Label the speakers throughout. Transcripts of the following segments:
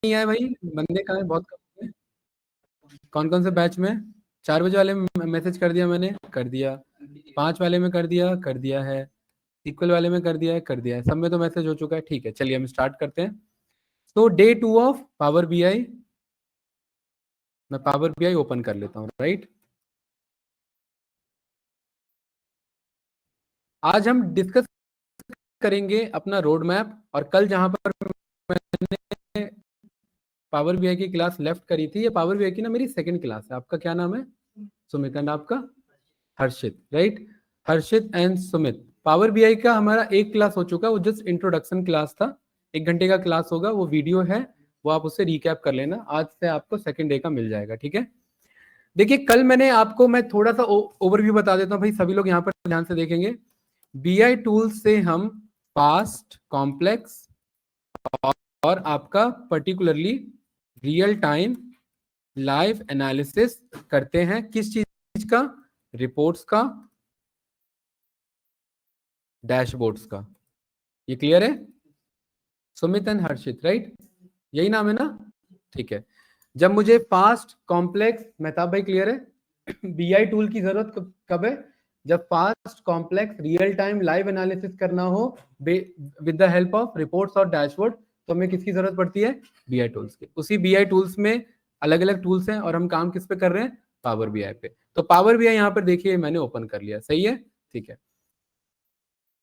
Speaker 1: नहीं आए भाई, बंदे कहाँ है, बहुत कम है। कौन कौन से बैच में? 4 बजे वाले में मैसेज कर दिया मैंने, कर दिया। 5 वाले में कर दिया है। इक्वल वाले में कर दिया है, सब में तो मैसेज हो चुका है। ठीक है, चलिए हम स्टार्ट करते हैं। तो डे 2 ऑफ पावर बीआई, मैं पावर बीआई ओपन कर लेता हूँ, राइट। आज हम डिस्कस करेंगे अपना रोड मैप, और कल जहां पर मैंने पावर बीआई की क्लास लेफ्ट करी थी, ये पावर बीआई की ना मेरी सेकंड क्लास है। आपका क्या नाम है? सुमित। एंड आपका? Harshit, right. Harshit and Sumit. Power BI का हमारा एक क्लास हो चुका है, वो जस्ट इंट्रोडक्शन क्लास था। 1 घंटे का क्लास होगा, वो वीडियो है, वो आप उससे रिकैप कर लेना। आज से आपको सेकंड डे का मिल जाएगा, ठीक है। देखिए, कल मैंने आपको, मैं थोड़ा सा ओवरव्यू बता देता हूँ भाई, सभी लोग यहाँ पर ध्यान से देखेंगे। बीआई टूल्स से हम फास्ट, कॉम्प्लेक्स और आपका particularly real time live analysis करते हैं। किस चीज का? रिपोर्ट्स का, डैशबोर्ड्स का। ये क्लियर है? सुमित एंड हर्षित, राइट, यही नाम है ना? ठीक है। जब मुझे फास्ट, कॉम्प्लेक्स, मेहताब भाई क्लियर है? बीआई टूल की जरूरत कब है? जब fast, complex, real time live analysis करना हो with the help of reports और डैशबोर्ड, तो हमें किसकी जरूरत पड़ती है? बीआई टूल्स की। उसी बीआई टूल्स में अलग अलग टूल्स हैं, और हम काम किस पे कर रहे हैं? पावर बीआई पे। तो पावर बीआई यहाँ पर देखिए मैंने ओपन कर लिया, सही है, ठीक है।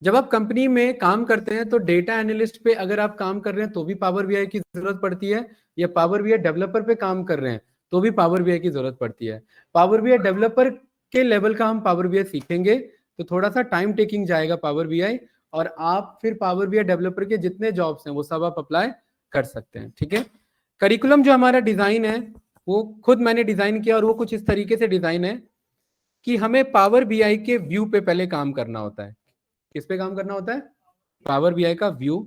Speaker 1: जब आप कंपनी में काम करते हैं तो डेटा एनालिस्ट पे अगर आप काम कर रहे हैं तो भी पावर बीआई की जरूरत पड़ती है, या पावर बीआई डेवलपर पे काम कर रहे हैं तो भी पावर बीआई की जरूरत पड़ती है। पावर बीआई डेवलपर के लेवल का हम पावर बीआई सीखेंगे तो थोड़ा सा टाइम टेकिंग जाएगा पावर बीआई, और आप फिर पावर बीआई डेवलपर के जितने जॉब्स हैं वो सब आप अप्लाई कर सकते हैं, ठीक है। करिकुलम जो हमारा डिजाइन है वो खुद मैंने डिजाइन किया, और वो कुछ इस तरीके से डिजाइन है कि हमें पावर बीआई के व्यू पे पहले काम करना होता है। किस पे काम करना होता है? पावर बीआई का व्यू।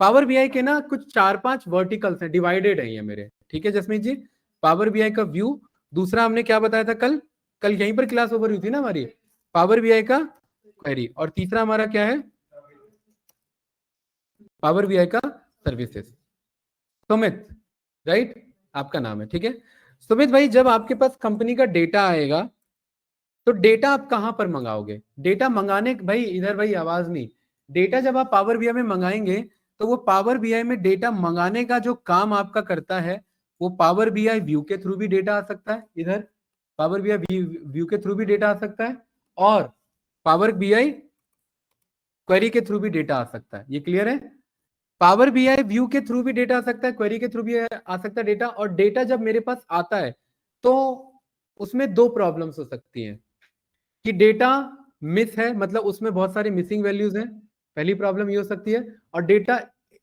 Speaker 1: पावर बीआई के ना कुछ 4-5 वर्टिकल्स हैं, डिवाइडेड है ये मेरे, ठीक है जसमीत जी। पावर बीआई का व्यू, दूसरा हमने क्या बताया था कल? कल यहीं पर क्लास ओवर हुई थी ना हमारी, पावर बीआई का क्वेरी, और तीसरा हमारा क्या है? पावर बीआई का सर्विसेज। सुमित, राइट, आपका नाम है, ठीक है। सुमित भाई, जब आपके पास कंपनी का डेटा आएगा तो डेटा आप कहां पर मंगाओगे? डेटा मंगाने, भाई इधर भाई आवाज नहीं। डेटा जब आप पावर बीआई में मंगाएंगे तो वो पावर बीआई में डेटा मंगाने का जो काम आपका करता है, वो पावर बीआई व्यू के थ्रू भी डेटा आ सकता है, इधर पावर बीआई व्यू के थ्रू भी डेटा आ सकता है, और पावर बीआई क्वेरी के थ्रू भी डेटा आ सकता है। ये क्लियर है? पावर बीआई व्यू के थ्रू भी डेटा आ सकता है, क्वेरी के थ्रू भी आ सकता है डेटा। और डेटा जब मेरे पास आता है तो उसमें दो प्रॉब्लम्स हो सकती हैं, कि डेटा मिस है, मतलब उसमें बहुत सारी मिसिंग वैल्यूज हैं, पहली प्रॉब्लम ये हो सकती है। और डेटा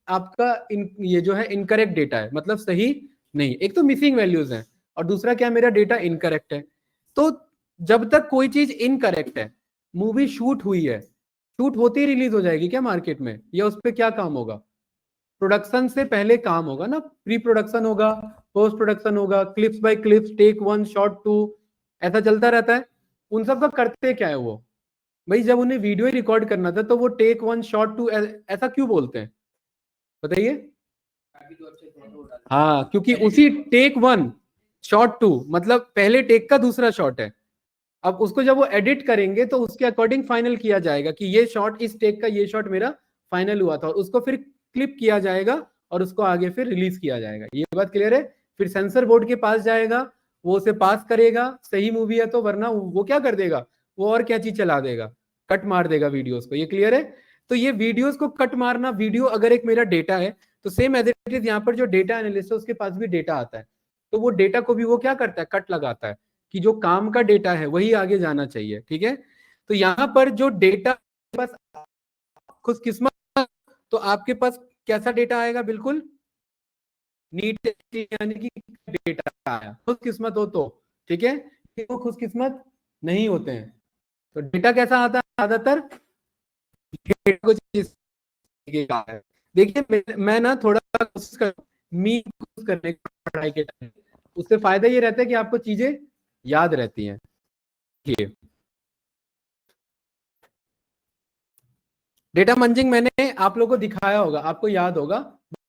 Speaker 1: आपका ये जो है इनकरेक्ट डेटा है, मतलब सही नहीं, एक तो मिसिंग वैल्यूज हैं, और दूसरा क्या, मेरा डेटा इनकरेक्ट है। तो जब तक कोई चीज इनकरेक्ट है, मूवी शूट हुई है, शूट होती ही रिलीज हो जाएगी क्या मार्केट में, या उस पर क्या काम होगा? प्रोडक्शन से पहले काम होगा ना, प्री प्रोडक्शन होगा, पोस्ट प्रोडक्शन होगा, clips by clips, take 1, shot 2, ऐसा चलता रहता है। उन सब का करते क्या है वो? भाई जब उन्हें वीडियो ही रिकॉर्ड करना था तो वो टेक 1, शॉट 2 ऐसा क्यों बोलते हैं, बताइए। हाँ, क्योंकि उसी टेक 1, शॉट 2 मतलब पहले टेक का दूसरा शॉट है। अब उसको जब वो एडिट करेंगे तो उसके अकॉर्डिंग फाइनल किया जाएगा कि ये शॉट, इस टेक का ये शॉट मेरा फाइनल हुआ था, और उसको फिर क्लिप किया जाएगा और उसको आगे फिर रिलीज किया जाएगा। ये बात क्लियर है? फिर सेंसर बोर्ड के पास जाएगा, वो उसे पास करेगा, सही मूवी है तो, वरना वो क्या कर देगा, वो और क्या चीज चला देगा, कट मार देगा वीडियोस को। ये क्लियर है? तो ये वीडियोस को कट मारना, वीडियो अगर एक मेरा डेटा है तो सेम एज इट इज यहाँ पर जो डेटा एनालिस्ट है उसके पास भी डेटा आता है, तो वो डेटा को भी वो क्या करता है, कट लगाता है, कि जो काम का डेटा है वही आगे जाना चाहिए, ठीक है। तो यहां पर जो डेटा बस खुशकिस्मत, तो आपके पास कैसा डेटा आएगा? बिल्कुल नीट, यानी कि डेटा आया, खुशकिस्मत हो तो, ठीक है। वो खुशकिस्मत नहीं होते हैं तो डेटा कैसा आता है ज्यादातर? कुछ इस तरीके का है। देखिए मैं ना थोड़ा कोशिश कर, कोशिश करने की पढ़ाई के टाइम, उससे फायदा ये रहता है कि आपको चीजें याद रहती हैं। डेटा मंजिंग मैंने आप लोगों को दिखाया होगा, आपको याद होगा,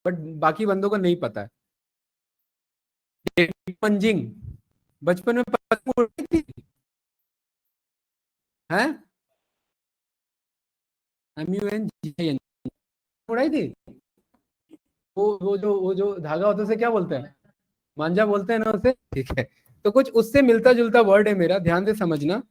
Speaker 1: बट बाकी बंदों को नहीं पता है। पंजिंग, बचपन में पतंग उड़ती थी है, MUNGIN उड़ाई थी। वो जो धागा होता है उसे क्या बोलते हैं, मांझा बोलते हैं ना उसे, ठीक है। तो कुछ उससे मिलता जुलता वर्ड है मेरा, ध्यान से समझना।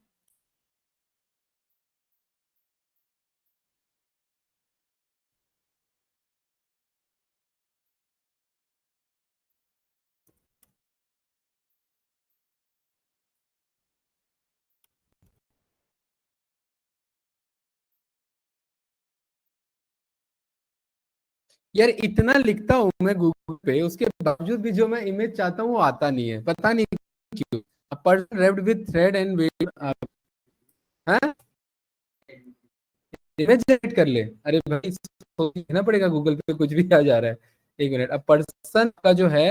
Speaker 1: यार इतना लिखता हूँ मैं गूगल पे, उसके बावजूद भी जो मैं इमेज चाहता हूँ वो आता नहीं है, पता नहीं क्यों। A person wrapped with thread and weave, हाँ, इमेज जनरेट कर ले, अरे भाई सोचना पड़ेगा, गूगल पे कुछ भी आ जा रहा है। एक मिनट, अब पर्सन का जो है,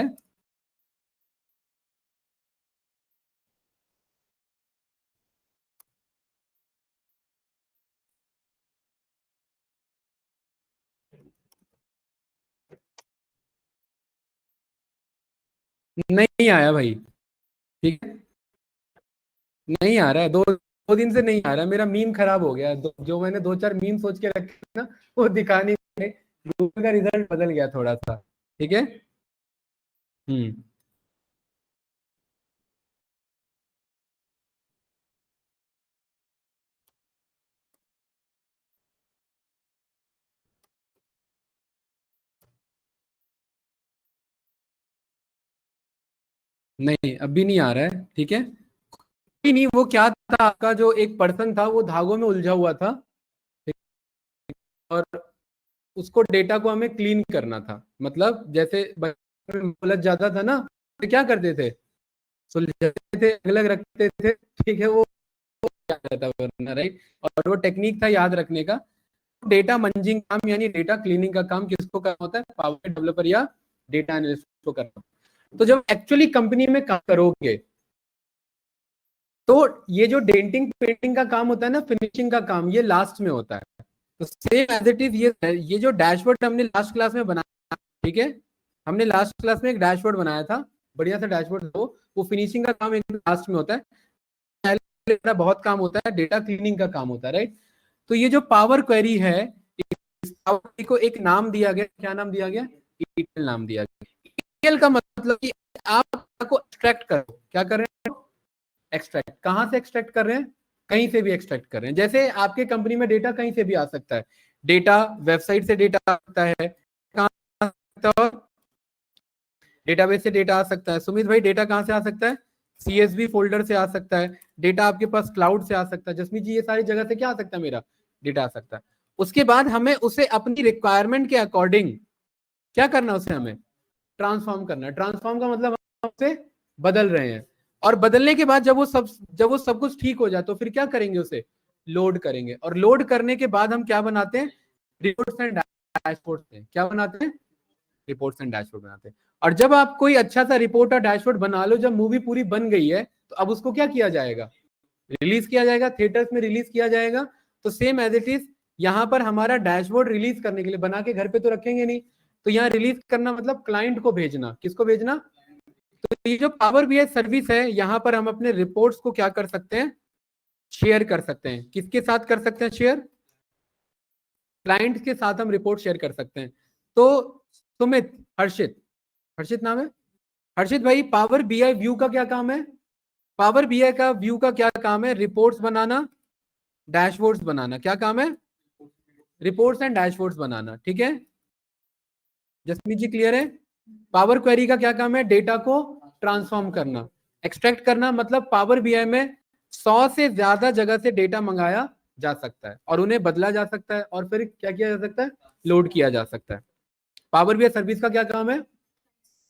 Speaker 1: नहीं आया भाई, ठीक है, नहीं आ रहा है, दो दो दिन से नहीं आ रहा है, मेरा मीम खराब हो गया है। जो मैंने दो चार मीम सोच के रखे ना, वो दिखा नहीं रहे। गूगल का रिजल्ट बदल गया थोड़ा सा, ठीक है। हम्म, नहीं अभी नहीं आ रहा है, ठीक है। कोई नहीं, वो क्या था आपका, जो एक पर्सन था वो धागों में उलझा हुआ था, ठीक? और उसको डेटा को हमें क्लीन करना था, मतलब जैसे बचपन में उलझ जाता था ना, तो क्या करते थे, सुलझाते थे, अलग रखते थे, ठीक है, वो क्या रहता वरना, राइट। और वो टेक्निक था याद रखने का। डेटा मंजिंग काम यानी डेटा क्लीनिंग का काम किसको करना होता है, पावर डेवलपर या डेटा एनालिस्ट को करना होता है। तो जब एक्चुअली कंपनी में काम करोगे, तो ये जो डेंटिंग पेंटिंग का काम होता है ना, फिनिशिंग का काम, ये लास्ट में होता है। तो सेम एज इट इज ये जो डैशबोर्ड हमने लास्ट क्लास में बनाया, ठीक है, हमने लास्ट क्लास में एक डैशबोर्ड बनाया था, बढ़िया सा डैशबोर्ड, वो फिनिशिंग का काम एक लास्ट में होता है। पहले बहुत काम होता है, डेटा क्लीनिंग का काम होता है, राइट। तो ये जो पावर क्वेरी है, इस पावर क्वेरी को एक नाम दिया गया, क्या नाम दिया गया, ETL नाम दिया गया। ETL का मतलब कि आप को एक्सट्रैक्ट करो, क्या कर रहे हैं, एक्सट्रैक्ट, कहां से एक्सट्रैक्ट कर रहे हैं, कहीं से भी एक्सट्रैक्ट कर रहे हैं। जैसे आपके कंपनी में डेटा कहीं से भी आ सकता है, डेटा वेबसाइट से डेटा आ सकता है, कहां आ सकता है, डेटाबेस से डेटा आ सकता है। सुमित भाई डेटा कहां से आ सकता है, CSV फोल्डर से आ सकता है, डेटा आपके पास क्लाउड से आ सकता है। जसमीत जी ये सारी जगह से क्या आ सकता है, मेरा डेटा आ सकता है। उसके बाद हमें उसे अपनी रिक्वायरमेंट के अकॉर्डिंग क्या करना है, उसे हमें ट्रांसफॉर्म करना है। ट्रांसफॉर्म का मतलब हम उसे बदल रहे हैं, और बदलने के बाद जब वो सब कुछ ठीक हो जाए, तो फिर क्या करेंगे, उसे लोड करेंगे। और लोड करने के बाद हम क्या बनाते हैं, रिपोर्ट्स एंड डैशबोर्ड। क्या बनाते हैं, रिपोर्ट्स एंड डैशबोर्ड बनाते हैं। और जब आप कोई अच्छा सा रिपोर्ट और डैशबोर्ड बना लो, जब मूवी पूरी बन गई है, तो अब उसको क्या किया जाएगा, रिलीज किया जाएगा, थिएटर्स में रिलीज किया जाएगा। तो सेम एज इट इज यहाँ पर हमारा डैशबोर्ड रिलीज करने के लिए, बना के घर पे तो रखेंगे नहीं, तो यहाँ रिलीज करना मतलब क्लाइंट को भेजना, किसको भेजना। तो ये जो पावर BI सर्विस है, यहाँ पर हम अपने रिपोर्ट्स को क्या कर सकते हैं, शेयर कर सकते हैं। किसके साथ कर सकते हैं शेयर, क्लाइंट के साथ हम रिपोर्ट शेयर कर सकते हैं। तो सुमित, हर्षित, हर्षित नाम है, हर्षित भाई, पावर BI व्यू का क्या काम है, पावर BI का व्यू का क्या काम है, रिपोर्ट्स बनाना, डैशबोर्ड्स बनाना, क्या काम है, रिपोर्ट्स एंड डैशबोर्ड्स बनाना, ठीक है। जसमीत जी क्लियर है। पावर क्वेरी का क्या काम है, डेटा को ट्रांसफॉर्म करना, एक्सट्रैक्ट करना, मतलब पावर BI में 100 से ज्यादा जगह से डेटा मंगाया जा सकता है, और उन्हें बदला जा सकता है, और फिर क्या किया जा सकता है, लोड किया जा सकता है। पावर BI सर्विस का क्या काम है,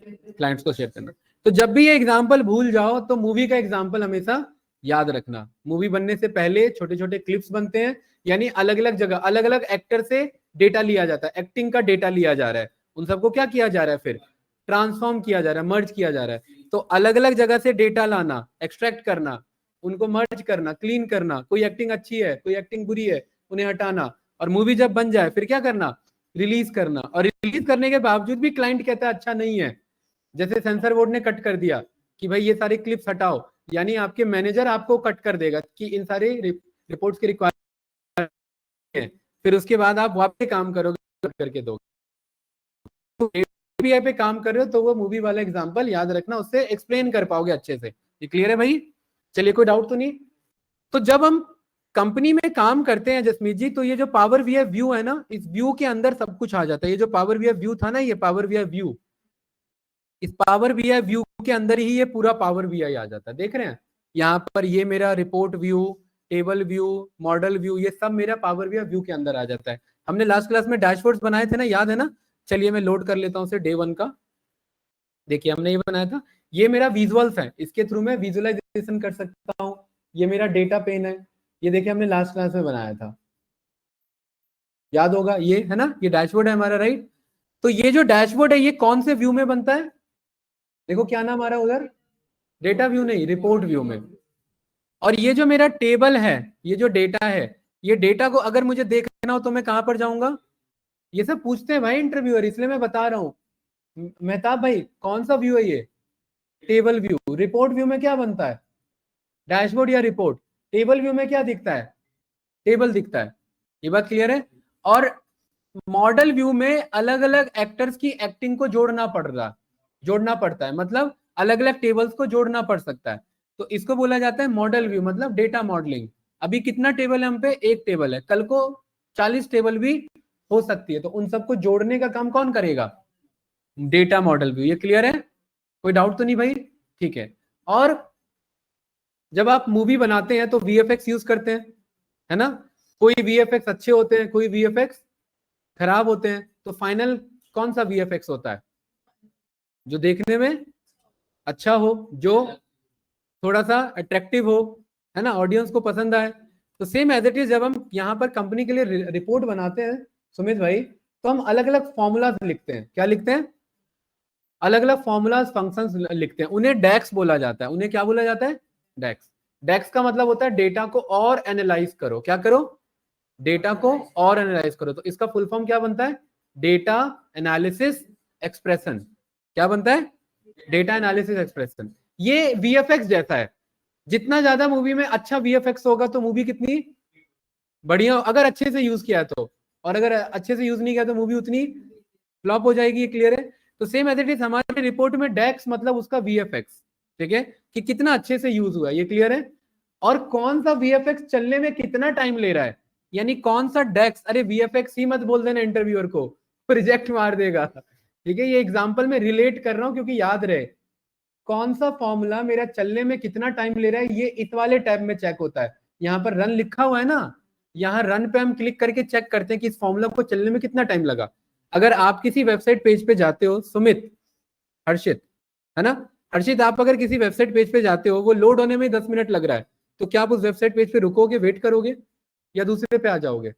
Speaker 1: क्लाइंट्स को शेयर करना। तो जब भी ये एग्जांपल भूल जाओ, तो मूवी का एग्जांपल हमेशा याद रखना। मूवी बनने से पहले छोटे छोटे क्लिप्स बनते हैं, यानी अलग अलग जगह अलग अलग एक्टर से डेटा लिया जाता है, एक्टिंग का डेटा लिया जा रहा है, उन सबको क्या किया जा रहा है, फिर ट्रांसफॉर्म किया जा रहा है, मर्ज किया जा रहा है। तो अलग अलग जगह से डेटा लाना, एक्सट्रैक्ट करना, उनको मर्ज करना, क्लीन करना, कोई एक्टिंग अच्छी है, कोई एक्टिंग बुरी है, उन्हें हटाना, और मूवी जब बन जाए फिर क्या करना, रिलीज करना। और रिलीज करने के बावजूद भी क्लाइंट कहता है अच्छा नहीं है, जैसे सेंसर बोर्ड ने कट कर दिया कि भाई ये सारे क्लिप्स हटाओ, यानी आपके मैनेजर आपको कट कर देगा कि इन सारे रिपोर्ट्स की रिक्वायरमेंट है, फिर उसके बाद आप वापस काम करोगे, कट करके दोगे। तो एपीआई पे काम कर रहे हो तो वो मूवी वाला एग्जांपल याद रखना, उससे एक्सप्लेन कर पाओगे अच्छे से। ये क्लियर है भाई? चलिए, कोई डाउट तो नहीं? तो जब हम कंपनी में काम करते हैं जसमीत जी, तो ये जो पावर वीआई व्यू है ना, इस व्यू के अंदर सब कुछ आ जाता है। ये जो पावर वीआई व्यू था ना, ये पावर वीआई व्यू, इस पावर वीआई व्यू के अंदर ही ये पूरा पावर वीआई आ जाता है। देख रहे हैं यहाँ पर, ये मेरा report view, table view, model view, ये सब मेरा पावर वीआई व्यू के अंदर आ जाता है। हमने लास्ट क्लास में डैशबोर्ड्स बनाए थे ना, याद है ना? चलिए मैं लोड कर लेता हूँ उसे, डे 1 का। देखिए हमने ये बनाया था, ये मेरा विजुअल्स है, इसके थ्रू मैं विजुअलाइजेशन कर सकता हूँ। ये मेरा डेटा पेन है, ये देखिए हमने लास्ट क्लास में बनाया था, याद होगा, ये है ना, ये डैशबोर्ड है हमारा, राइट? तो ये जो डैशबोर्ड है ये कौन से व्यू में बनता है? देखो क्या नाम आ रहा है उधर, डेटा व्यू नहीं, रिपोर्ट व्यू में। और ये जो मेरा टेबल है, ये जो डेटा है, ये डेटा को अगर मुझे देखना हो तो मैं कहां पर जाऊंगा? ये सब पूछते हैं भाई इंटरव्यूअर, इसलिए मैं बता रहा हूं। मेहताब भाई, कौन सा व्यू है ये? Table view. रिपोर्ट व्यू में क्या बनता है? डैशबोर्ड या रिपोर्ट? टेबल व्यू में क्या दिखता है? टेबल दिखता है। ये बात क्लियर है? और मॉडल व्यू में अलग अलग एक्टर्स की एक्टिंग को जोड़ना पड़ता है, मतलब अलग अलग टेबल्स को जोड़ना पड़ सकता है, तो इसको बोला जाता है मॉडल व्यू, मतलब डेटा मॉडलिंग। अभी कितना टेबल है हम पे? एक टेबल है, कल को 40 टेबल भी हो सकती है, तो उन सबको जोड़ने का काम कौन करेगा? Data model view. ये क्लियर है? कोई डाउट तो नहीं भाई? ठीक है। और जब आप मूवी बनाते हैं तो वीएफएक्स यूज करते हैं, है ना? कोई वीएफएक्स अच्छे होते हैं, कोई वीएफएक्स खराब होते हैं, तो फाइनल कौन सा वीएफएक्स होता है? जो देखने में अच्छा हो, जो थोड़ा सा अट्रैक्टिव हो, है ना, ऑडियंस को पसंद आए। तो सेम एज इट इज, जब हम यहाँ पर कंपनी के लिए रिपोर्ट बनाते हैं सुमित भाई, तो हम अलग अलग फॉर्मूलाज लिखते हैं। क्या लिखते हैं? अलग अलग फॉर्मूलाज, फंक्शंस लिखते हैं, उन्हें डेक्स बोला जाता है। उन्हें क्या बोला जाता है? डेक्स। डेक्स का मतलब होता है डेटा को और एनालाइज करो। क्या करो? डेटा को और एनालाइज करो। तो इसका फुल फॉर्म क्या बनता है? Data analysis expression. क्या बनता है? Data analysis expression. ये वीएफएक्स जैसा है, जितना ज्यादा मूवी में अच्छा वीएफएक्स होगा तो मूवी कितनी बढ़िया, अगर अच्छे से यूज किया तो, और अगर अच्छे से यूज नहीं किया तो मूवी उतनी फ्लॉप हो जाएगी। ये क्लियर है? तो सेम एज इट इज हमारे रिपोर्ट में डेक्स मतलब उसका वीएफएक्स, ठीक है, कि कितना अच्छे से यूज हुआ। ये क्लियर है? और कौन सा वीएफएक्स चलने में कितना टाइम ले रहा है, यानी कौन सा डेक्स, अरे वीएफएक्स ही मत बोल देना इंटरव्यूअर को, रिजेक्ट मार देगा। ठीक है, ये एग्जांपल में रिलेट कर रहा हूं क्योंकि याद रहे, कौन सा फॉर्मूला मेरा चलने में कितना टाइम ले रहा है, ये इस वाले टैब में चेक होता है। यहाँ पर रन लिखा हुआ है ना, यहाँ रन पे हम क्लिक करके चेक करते हैं कि इस फॉर्मूला को चलने में कितना टाइम लगा। अगर आप किसी वेबसाइट पेज पे जाते हो, सुमित, हर्षित, है ना, हर्षित, आप अगर किसी वेबसाइट पेज पे जाते हो, वो लोड होने में 10 मिनट लग रहा है, तो क्या आप उस वेबसाइट पेज पे रुकोगे, वेट करोगे, या दूसरे पे आ जाओगे?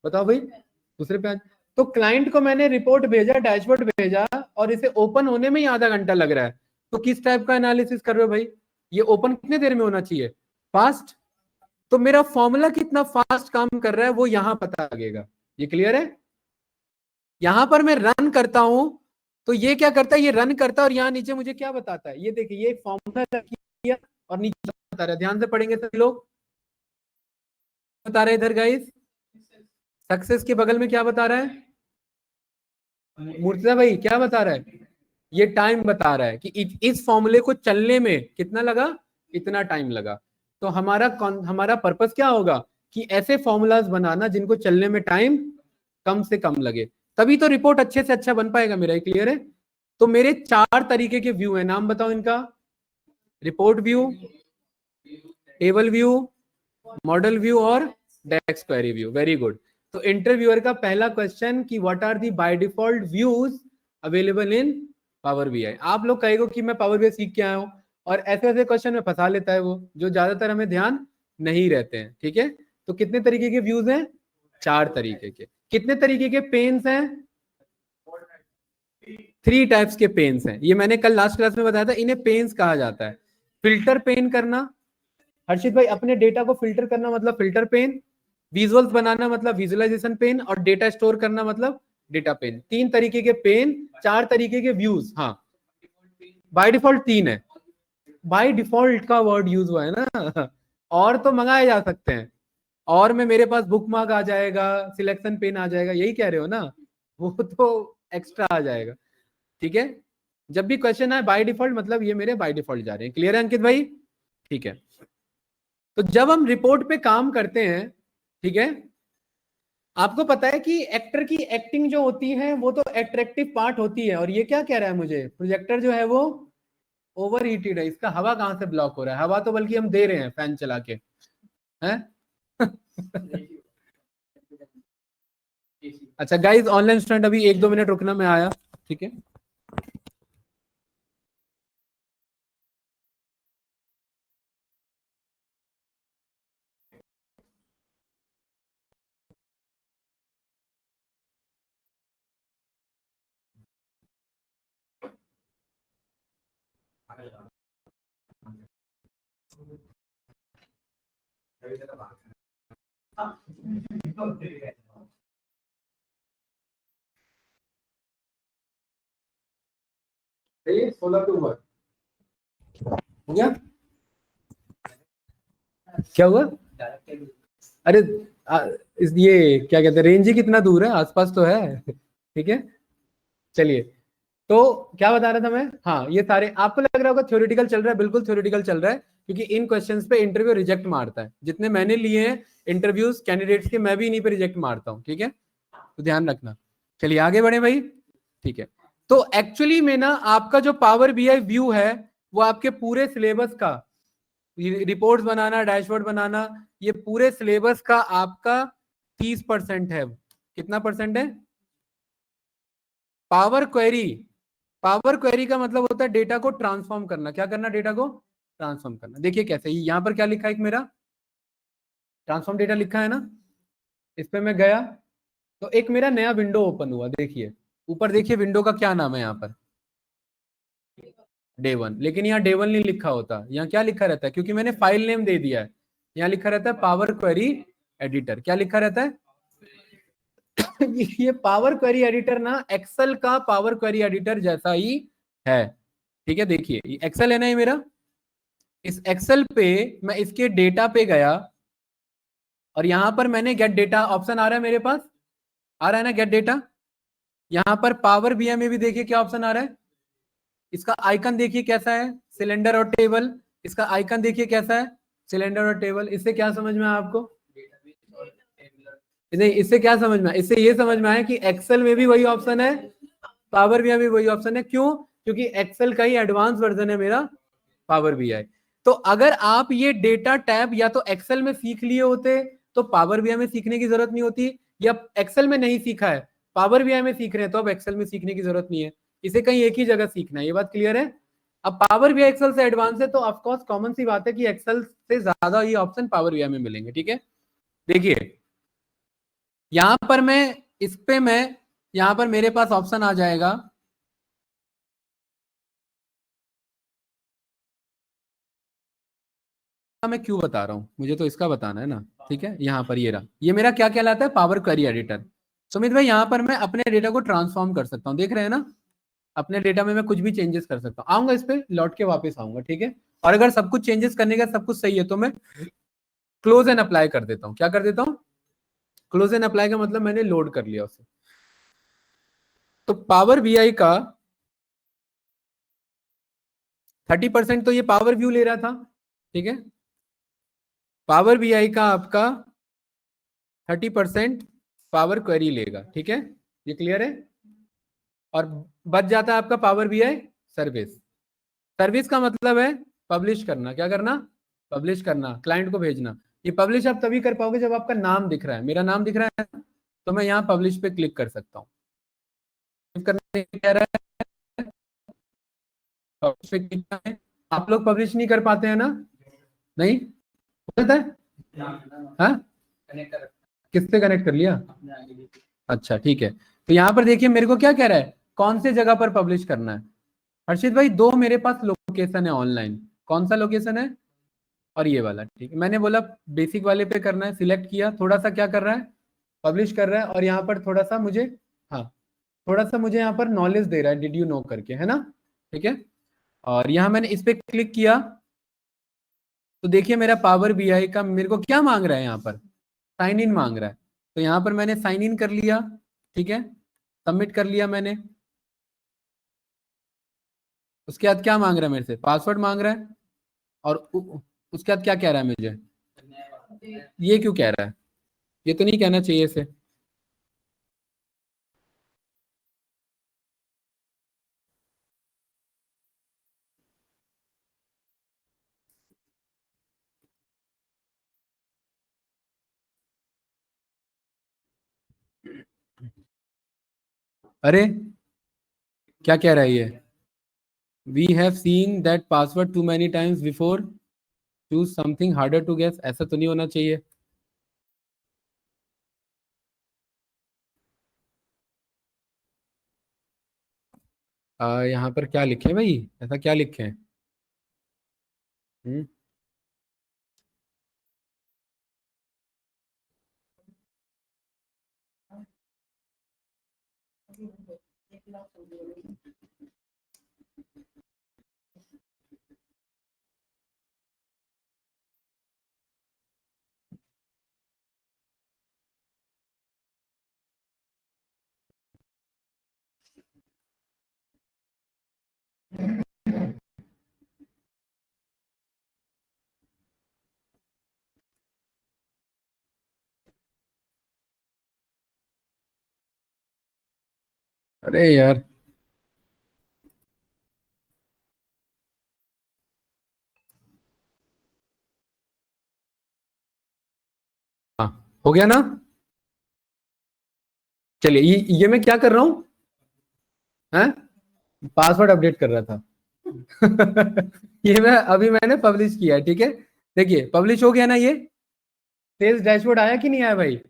Speaker 1: बताओ भाई, दूसरे पे आ। तो क्लाइंट को मैंने रिपोर्ट भेजा, डैशबोर्ड भेजा, और इसे ओपन होने में ही आधा घंटा लग रहा है, तो किस टाइप का एनालिसिस कर रहे हो भाई? ये ओपन कितने देर में होना चाहिए? फास्ट। तो मेरा फॉर्मूला कितना फास्ट काम कर रहा है वो यहां पता लगेगा। ये क्लियर है? यहां पर मैं रन करता हूं तो ये क्या करता है? ये रन करता है और यहाँ नीचे मुझे क्या बताता है? ये देखिए, ये फॉर्मूला किया और नीचे बता रहा है, ध्यान से पढ़ेंगे सभी लोग। बता रहे इधर गाइस, सक्सेस के बगल में क्या बता रहा है? मुर्तजा भाई क्या बता रहा है? ये टाइम बता रहा है कि इस फॉर्मूले को चलने में कितना लगा, इतना टाइम लगा। तो हमारा पर्पस क्या होगा कि ऐसे फॉर्मूलाज बनाना जिनको चलने में टाइम कम से कम लगे, तभी तो रिपोर्ट अच्छे से अच्छा बन पाएगा मेरा। क्लियर है? तो मेरे 4 तरीके के व्यू है, नाम बताओ इनका। Report view, table view, model view और DAX query view. Very good. तो इंटरव्यूअर का पहला क्वेश्चन कि what are the by default views available in power BI. आप लोग कहेगा कि मैं पावर बीआई सीख के आया हूं, और ऐसे ऐसे क्वेश्चन में फंसा लेता है वो, जो ज्यादातर हमें ध्यान नहीं रहते हैं। ठीक है, तो कितने तरीके के व्यूज हैं? 4 तरीके के। कितने तरीके के पेन्स हैं? 3 टाइप्स के पेन्स हैं। ये मैंने कल लास्ट क्लास में बताया था, इन्हें पेन्स कहा जाता है। फिल्टर पेन करना, हर्षित भाई, अपने डेटा को फिल्टर करना मतलब फिल्टर पेन, विजुअल्स बनाना मतलब विजुअलाइजेशन पेन, और डेटा स्टोर करना मतलब डेटा पेन। 3 तरीके के पेन, 4 तरीके के व्यूज। हाँ, बाय डिफॉल्ट 3 है, बाय डिफॉल्ट का वर्ड यूज हुआ है ना। और तो मंगाए जा सकते हैं, और में मेरे पास बुक मार्क आ जाएगा, सिलेक्शन पेन आ जाएगा, यही कह रहे हो ना, वो तो एक्स्ट्रा आ जाएगा। ठीक है, जब भी क्वेश्चन आए बाय डिफॉल्ट मतलब ये मेरे बाय डिफॉल्ट जा रहे हैं। क्लियर है अंकित भाई? ठीक है, तो जब हम रिपोर्ट पे काम करते हैं, ठीक है, आपको पता है कि एक्टर की एक्टिंग जो होती है वो तो एट्रैक्टिव पार्ट होती है, और ये क्या कह रहा है मुझे, प्रोजेक्टर जो है वो ओवर हीटेड है, इसका हवा कहां से ब्लॉक हो रहा है, हवा तो बल्कि हम दे रहे हैं फैन चला के, हैं? अच्छा गाइस, ऑनलाइन स्टूडेंट अभी 1-2 मिनट रुकना, मैं आया। ठीक है, ये 16 अक्टूबर हो गया, क्या हुआ? अरे ये क्या कहते हैं, रेंज ही कितना दूर है, आसपास तो है। ठीक है, चलिए, तो क्या बता रहा था मैं, हाँ, ये सारे आपको लग रहा होगा थ्योरेटिकल चल रहा है, बिल्कुल थ्योरेटिकल चल रहा है, क्योंकि इन क्वेश्चंस पे इंटरव्यू रिजेक्ट मारता है, जितने मैंने लिए हैं इंटरव्यूज कैंडिडेट्स के, मैं भी इन्हीं पे रिजेक्ट मारता हूँ। ठीक है, तो ध्यान रखना। चलिए आगे बढ़े भाई। ठीक है, तो एक्चुअली में ना आपका जो पावर बीआई व्यू है वो आपके पूरे सिलेबस का, रिपोर्ट्स बनाना, डैशबोर्ड बनाना, ये पूरे सिलेबस का आपका 30% है। कितना परसेंट है? पावर क्वेरी, पावर क्वेरी का मतलब होता है डेटा को ट्रांसफॉर्म करना। क्या करना? डेटा को ट्रांसफॉर्म करना। देखिए कैसे, यहां पर क्या लिखा है, एक मेरा ट्रांसफॉर्म डेटा लिखा है ना, इस पे मैं गया तो एक मेरा नया विंडो ओपन हुआ। देखिए ऊपर, देखिए विंडो का क्या नाम है यहाँ पर, डे वन। लेकिन यहाँ डे वन नहीं लिखा होता, यहाँ क्या लिखा रहता है, क्योंकि मैंने फाइल नेम दे दिया है, यहाँ लिखा रहता है पावर क्वेरी एडिटर। क्या लिखा रहता है? ये पावर क्वेरी एडिटर ना एक्सेल का पावर क्वेरी एडिटर जैसा ही है। ठीक है, देखिए एक्सेल है ना ये मेरा, इस एक्सेल पे मैं इसके डेटा पे गया, और यहां पर मैंने गेट डेटा ऑप्शन आ रहा है मेरे पास, आ रहा है ना गेट डेटा। यहां पर पावर बीआई में भी देखिए क्या ऑप्शन आ रहा है, इसका आइकन देखिए कैसा है, सिलेंडर और टेबल। इसका आइकन देखिए कैसा है, सिलेंडर और टेबल। इससे क्या समझ में आया आपको? नहीं, इससे क्या समझ में आया? इससे ये समझ में आया कि एक्सेल में भी वही ऑप्शन है, पावर बीआई में वही ऑप्शन है। क्यों? क्योंकि एक्सेल का ही एडवांस वर्जन है मेरा पावर बीआई। तो अगर आप ये डेटा टैब या तो एक्सेल में सीख लिए होते तो पावर बीआई में सीखने की जरूरत नहीं होती, या एक्सेल में नहीं सीखा है, पावर बीआई में सीख रहे हैं, तो अब एक्सेल में सीखने की जरूरत नहीं है, इसे कहीं एक ही जगह सीखना है। ये बात क्लियर है? अब पावर बीआई एक्सेल से एडवांस है, तो ऑफकोर्स कॉमन सी बात है कि एक्सेल से ज्यादा ये ऑप्शन पावर बीआई में मिलेंगे। ठीक है, देखिए यहां पर मैं, इस पे मैं, यहां पर मेरे पास ऑप्शन आ जाएगा, मैं क्यों बता रहा हूं, मुझे तो इसका बताना है ना। ठीक है, यहाँ पर ये रहा, ये मेरा क्या कहलाता है, पावर क्वेरी एडिटर। सुमित भाई यहाँ पर मैं अपने डेटा को ट्रांसफॉर्म कर सकता हूँ, देख रहे हैं ना, अपने डेटा में मैं कुछ भी चेंजेस कर सकता हूँ। आऊंगा इस पे लौट के वापस आऊंगा। ठीक है, और अगर सब कुछ चेंजेस करने का सब कुछ सही है तो मैं क्लोज एंड अप्लाई कर देता हूँ। क्या कर देता हूँ? क्लोज एंड अप्लाई का मतलब मैंने लोड कर लिया उसे। तो पावर बीआई का 30% तो ये पावर व्यू ले रहा था। ठीक है, पावर बीआई का आपका 30% पावर क्वेरी लेगा। ठीक है, ये क्लियर है? और बच जाता है आपका पावर बीआई सर्विस। सर्विस का मतलब है पब्लिश करना। क्या करना? पब्लिश करना, क्लाइंट को भेजना। ये पब्लिश आप तभी कर पाओगे जब आपका नाम दिख रहा है, मेरा नाम दिख रहा है, तो मैं यहाँ पब्लिश पे क्लिक कर सकता हूँ। करने कह रहा है, पब्लिश पे क्लिक करना है। आप लोग पब्लिश नहीं कर पाते हैं ना? नहीं होता है? हाँ, किससे कनेक्ट कर लिया? अच्छा ठीक है, तो यहाँ पर देखिए मेरे को क्या कह रहा है, कौन से जगह पर पब्लिश करना है। हर्षित भाई दो मेरे पास लोकेशन है ऑनलाइन, कौन सा लोकेशन है? और ये वाला। ठीक है, मैंने बोला बेसिक वाले पे करना है, सिलेक्ट किया, थोड़ा सा क्या कर रहा है, पब्लिश कर रहा है, और यहाँ पर थोड़ा सा मुझे, हाँ, थोड़ा सा मुझे यहाँ पर नॉलेज दे रहा है, डिड यू नो करके, है ना? ठीक है, और यहाँ मैंने इस पे क्लिक किया तो देखिए मेरा पावर बीआई का मेरे को क्या मांग रहा है, यहाँ पर साइन इन मांग रहा है। तो यहाँ पर मैंने साइन इन कर लिया, ठीक है, सबमिट कर लिया मैंने। उसके बाद क्या मांग रहा है मेरे से, पासवर्ड मांग रहा है। और उसके बाद क्या कह रहा है मुझे, ये क्यों कह रहा है, ये तो नहीं कहना चाहिए इसे। अरे क्या कह रहा है ये, we have seen that password too many times before, choose something harder to guess. ऐसा तो नहीं होना चाहिए। यहाँ पर क्या लिखे हैं भाई, ऐसा क्या लिखे हैं। हम्म, अरे यार, हाँ हो गया ना। चलिए ये मैं क्या कर रहा हूँ, हैं, पासवर्ड अपडेट कर रहा था। ये मैं अभी मैंने पब्लिश किया है, ठीक है। देखिए पब्लिश हो गया ना, ये सेल्स डैशबोर्ड आया कि नहीं आया भाई।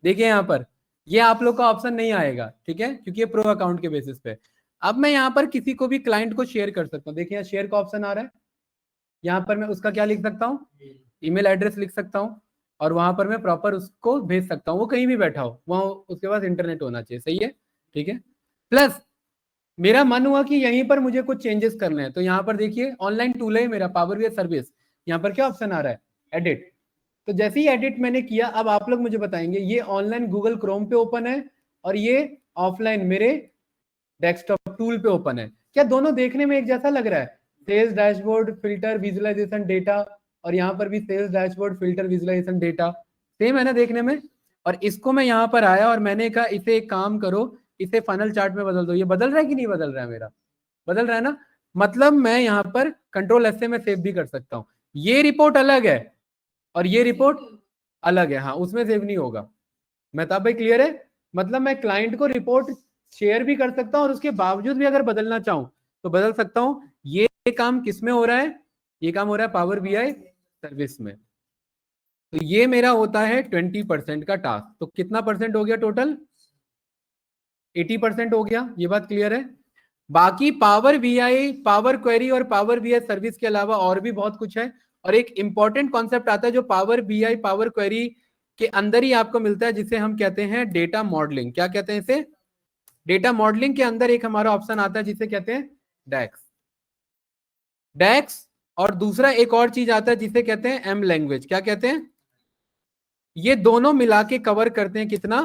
Speaker 1: देखिए यहाँ पर ये आप लोग का ऑप्शन नहीं आएगा, ठीक है, क्योंकि ये प्रो अकाउंट के बेसिस पे। अब मैं यहाँ पर किसी को भी क्लाइंट को शेयर कर सकता हूँ। देखिए यहाँ शेयर का ऑप्शन आ रहा है, यहाँ पर मैं उसका क्या लिख सकता हूँ, ईमेल एड्रेस लिख सकता हूँ। और वहां पर मैं प्रॉपर उसको भेज सकता हूँ, वो कहीं भी बैठा हो, वहां उसके पास इंटरनेट होना चाहिए, सही है, ठीक है। प्लस मेरा मन हुआ कि यहीं पर मुझे कुछ चेंजेस करने हैं, तो यहाँ पर देखिए ऑनलाइन टूल है मेरा पावर बीआई सर्विस। यहाँ पर क्या ऑप्शन आ रहा है, एडिट। तो जैसे ही एडिट मैंने किया, अब आप लोग मुझे बताएंगे, ये ऑनलाइन गूगल क्रोम पे ओपन है और ये ऑफलाइन मेरे डेस्कटॉप टूल पे ओपन है। क्या दोनों देखने में एक जैसा लग रहा है, sales dashboard filter visualisation data, और यहाँ पर भी sales dashboard filter visualisation data, same है ना देखने में। और इसको मैं यहाँ पर आया और मैंने कहा इसे एक काम करो, इसे फनल चार्ट में बदल दो। ये बदल रहा है कि नहीं बदल रहा है मेरा, बदल रहा है ना। मतलब मैं यहाँ पर कंट्रोल एस से मैं सेव भी कर सकता हूँ। ये रिपोर्ट अलग है और ये रिपोर्ट अलग है, हाँ उसमें सेव नहीं होगा। मेहताब भाई क्लियर है। मतलब मैं क्लाइंट को रिपोर्ट शेयर भी कर सकता हूँ और उसके बावजूद भी अगर बदलना चाहूँ तो बदल सकता हूँ। ये काम किस में हो रहा है, ये काम हो रहा है पावर बीआई सर्विस में। तो ये मेरा होता है 20% का टास्क। तो कितना परसेंट हो गया टोटल, 80% हो गया, ये बात क्लियर है। बाकी पावर बीआई, पावर क्वेरी और पावर बीआई सर्विस के अलावा और भी बहुत कुछ है। और एक इंपॉर्टेंट कॉन्सेप्ट आता है जो पावर बीआई पावर क्वेरी के अंदर ही आपको मिलता है, जिसे हम कहते हैं डेटा मॉडलिंग। क्या कहते हैं इसे, डेटा मॉडलिंग के अंदर एक हमारा ऑप्शन आता है जिसे कहते हैं डैक्स, डैक्स। और दूसरा एक और चीज आता है जिसे कहते हैं एम लैंग्वेज। क्या कहते हैं, ये दोनों मिला के कवर करते हैं कितना,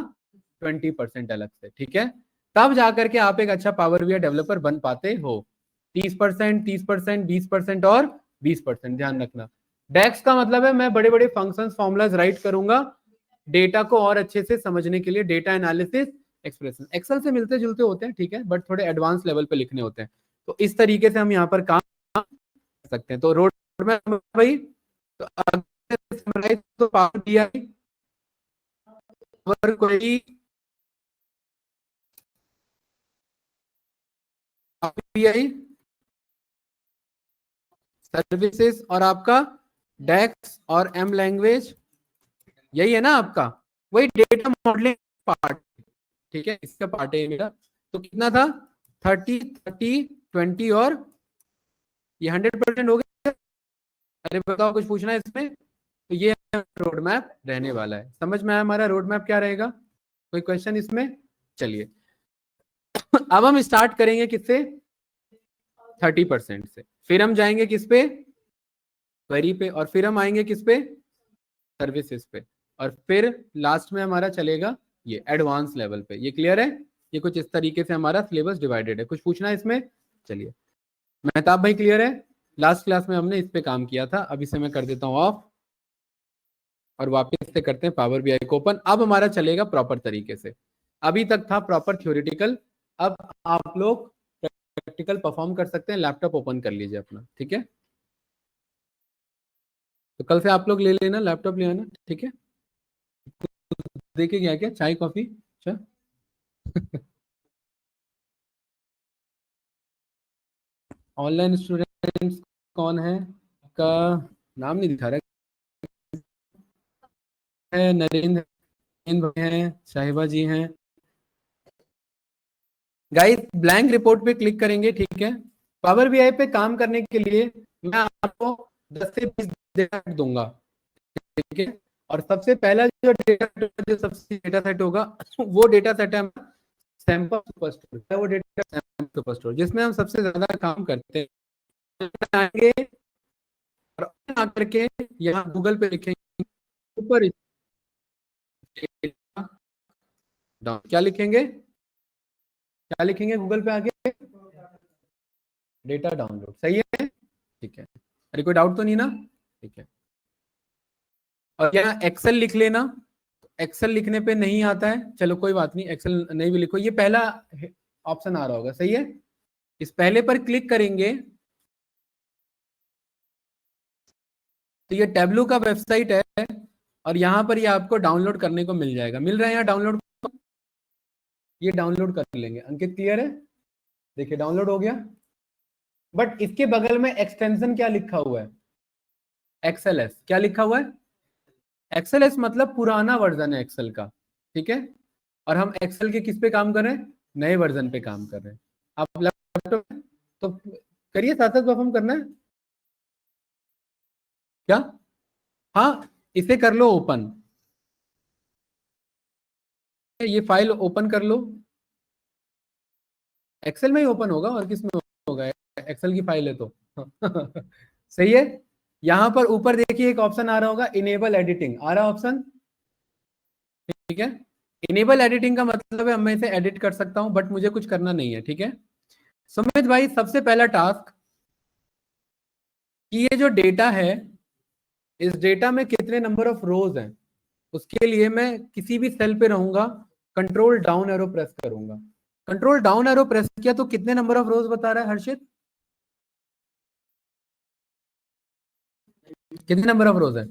Speaker 1: 20% अलग से, ठीक है। तब जाकर के आप एक अच्छा पावर बीआई डेवलपर बन पाते हो। 30%, 30%, 20% और 20%, ध्यान रखना। डेक्स का मतलब है मैं बड़े बड़े फंक्शंस फॉर्मूलाज राइट करूंगा डेटा को और अच्छे से समझने के लिए, डेटा एनालिसिस एक्सप्रेशन। एक्सेल से मिलते जुलते होते हैं, ठीक है, बट थोड़े एडवांस लेवल पे लिखने होते हैं। तो इस तरीके से हम यहाँ पर काम कर सकते हैं। तो रोड मैप भाई, तो अगर तो power BI power query BI services और आपका डेक्स और एम लैंग्वेज, यही है ना आपका, वही डेटा मॉडलिंग पार्ट, ठीक है, इसका पार्ट है मेरा। तो कितना था, 30, 30, 20 और ये 100% हो गया। अरे बताओ कुछ पूछना है इसमें। तो ये रोड मैप रहने वाला है, समझ में आया हमारा रोड मैप क्या रहेगा, कोई क्वेश्चन इसमें। चलिए अब हम स्टार्ट करेंगे किससे, 30% से। फिर हम जाएंगे किस पे, क्वेरी पे, और फिर हम आएंगे किस पे, सर्विसेज पे, और फिर लास्ट में हमारा चलेगा ये एडवांस लेवल पे। ये क्लियर है? ये कुछ इस तरीके से हमारा सिलेबस डिवाइडेड है। कुछ पूछना है इसमें? चलिए, मेहताब भाई क्लियर है? लास्ट क्लास में हमने इस पे काम किया था, अब इसे मैं कर देता हूँ ऑफ और वापस से करते हैं पावर बीआई को ओपन। अब हमारा चलेगा प्रॉपर तरीके से। अभी तक था प्रॉपर थ्योरेटिकल, अब आप लोग प्रैक्टिकल परफॉर्म कर सकते हैं। लैपटॉप ओपन कर लीजिए अपना, ठीक है? तो कल से आप लोग ले लेना, लैपटॉप ले आना, ठीक है? देखिए क्या क्या, चाय कॉफी? अच्छा ऑनलाइन स्टूडेंट्स कौन है का नाम नहीं दिखा रहा है। नरेंद्र भाई हैं, साहिबा जी हैं। गाइस ब्लैंक रिपोर्ट पे क्लिक करेंगे, ठीक है? पावर बीआई पे काम करने के लिए मैं आपको 10 से 20 डेटा दूंगा, ठीक है? और सबसे पहला जो डेटा, जो सबसे डेटा सेट होगा वो डेटा सेट है सैंपल सुपरस्टोर। वो डेटा सैंपल सुपरस्टोर जिसमें हम सबसे ज्यादा काम करते हैं। आएंगे और आकर के यहाँ गूगल पे लिखेंगे सुपर, क्या लिखेंगे, क्या लिखेंगे गूगल पे आके? डेटा डाउनलोड, सही है? ठीक है, अरे कोई डाउट तो नहीं ना? ठीक है। और यहाँ एक्सेल लिख लेना। एक्सेल लिखने पे नहीं आता है, चलो कोई बात नहीं, एक्सेल नहीं भी लिखो। ये पहला ऑप्शन आ रहा होगा, सही है? इस पहले पर क्लिक करेंगे तो ये टेब्लू का वेबसाइट है, और यहाँ पर ये आपको डाउनलोड करने को मिल जाएगा। मिल रहा है यहाँ डाउनलोड, ये डाउनलोड कर लेंगे। अंकित क्लियर है? देखिए डाउनलोड हो गया, बट इसके बगल में एक्सटेंशन क्या लिखा हुआ है? एक्सएलएस। क्या लिखा हुआ है? एक्सएलएस मतलब पुराना वर्जन है एक्सेल का, ठीक है? और हम एक्सेल के किस पे काम कर रहे हैं? नए वर्जन पे काम कर रहे हैं। आप लैपटॉप तो करिए, साथ साथ परफॉर्म करना है क्या? हाँ, इसे कर लो ओपन, ये फाइल ओपन कर लो। एक्सेल में ही ओपन होगा, और किस में होगा? एक्सेल की फाइल है तो सही है। यहां पर ऊपर देखिए एक ऑप्शन आ रहा होगा, इनेबल एडिटिंग आ रहा ऑप्शन, ठीक है? इनेबल एडिटिंग का मतलब है मैं इसे एडिट कर सकता हूं, बट मुझे कुछ करना नहीं है, ठीक है? सुमित भाई सबसे पहला टास्क कि ये जो डेटा है, इस डेटा में कितने नंबर ऑफ रोज हैं, उसके लिए मैं किसी भी सेल पे रहूंगा, कंट्रोल डाउन एरो प्रेस करूंगा। कंट्रोल डाउन एरो प्रेस किया तो कितने नंबर ऑफ रोज बता रहा है हर्षित? कितने नंबर ऑफ रोज है?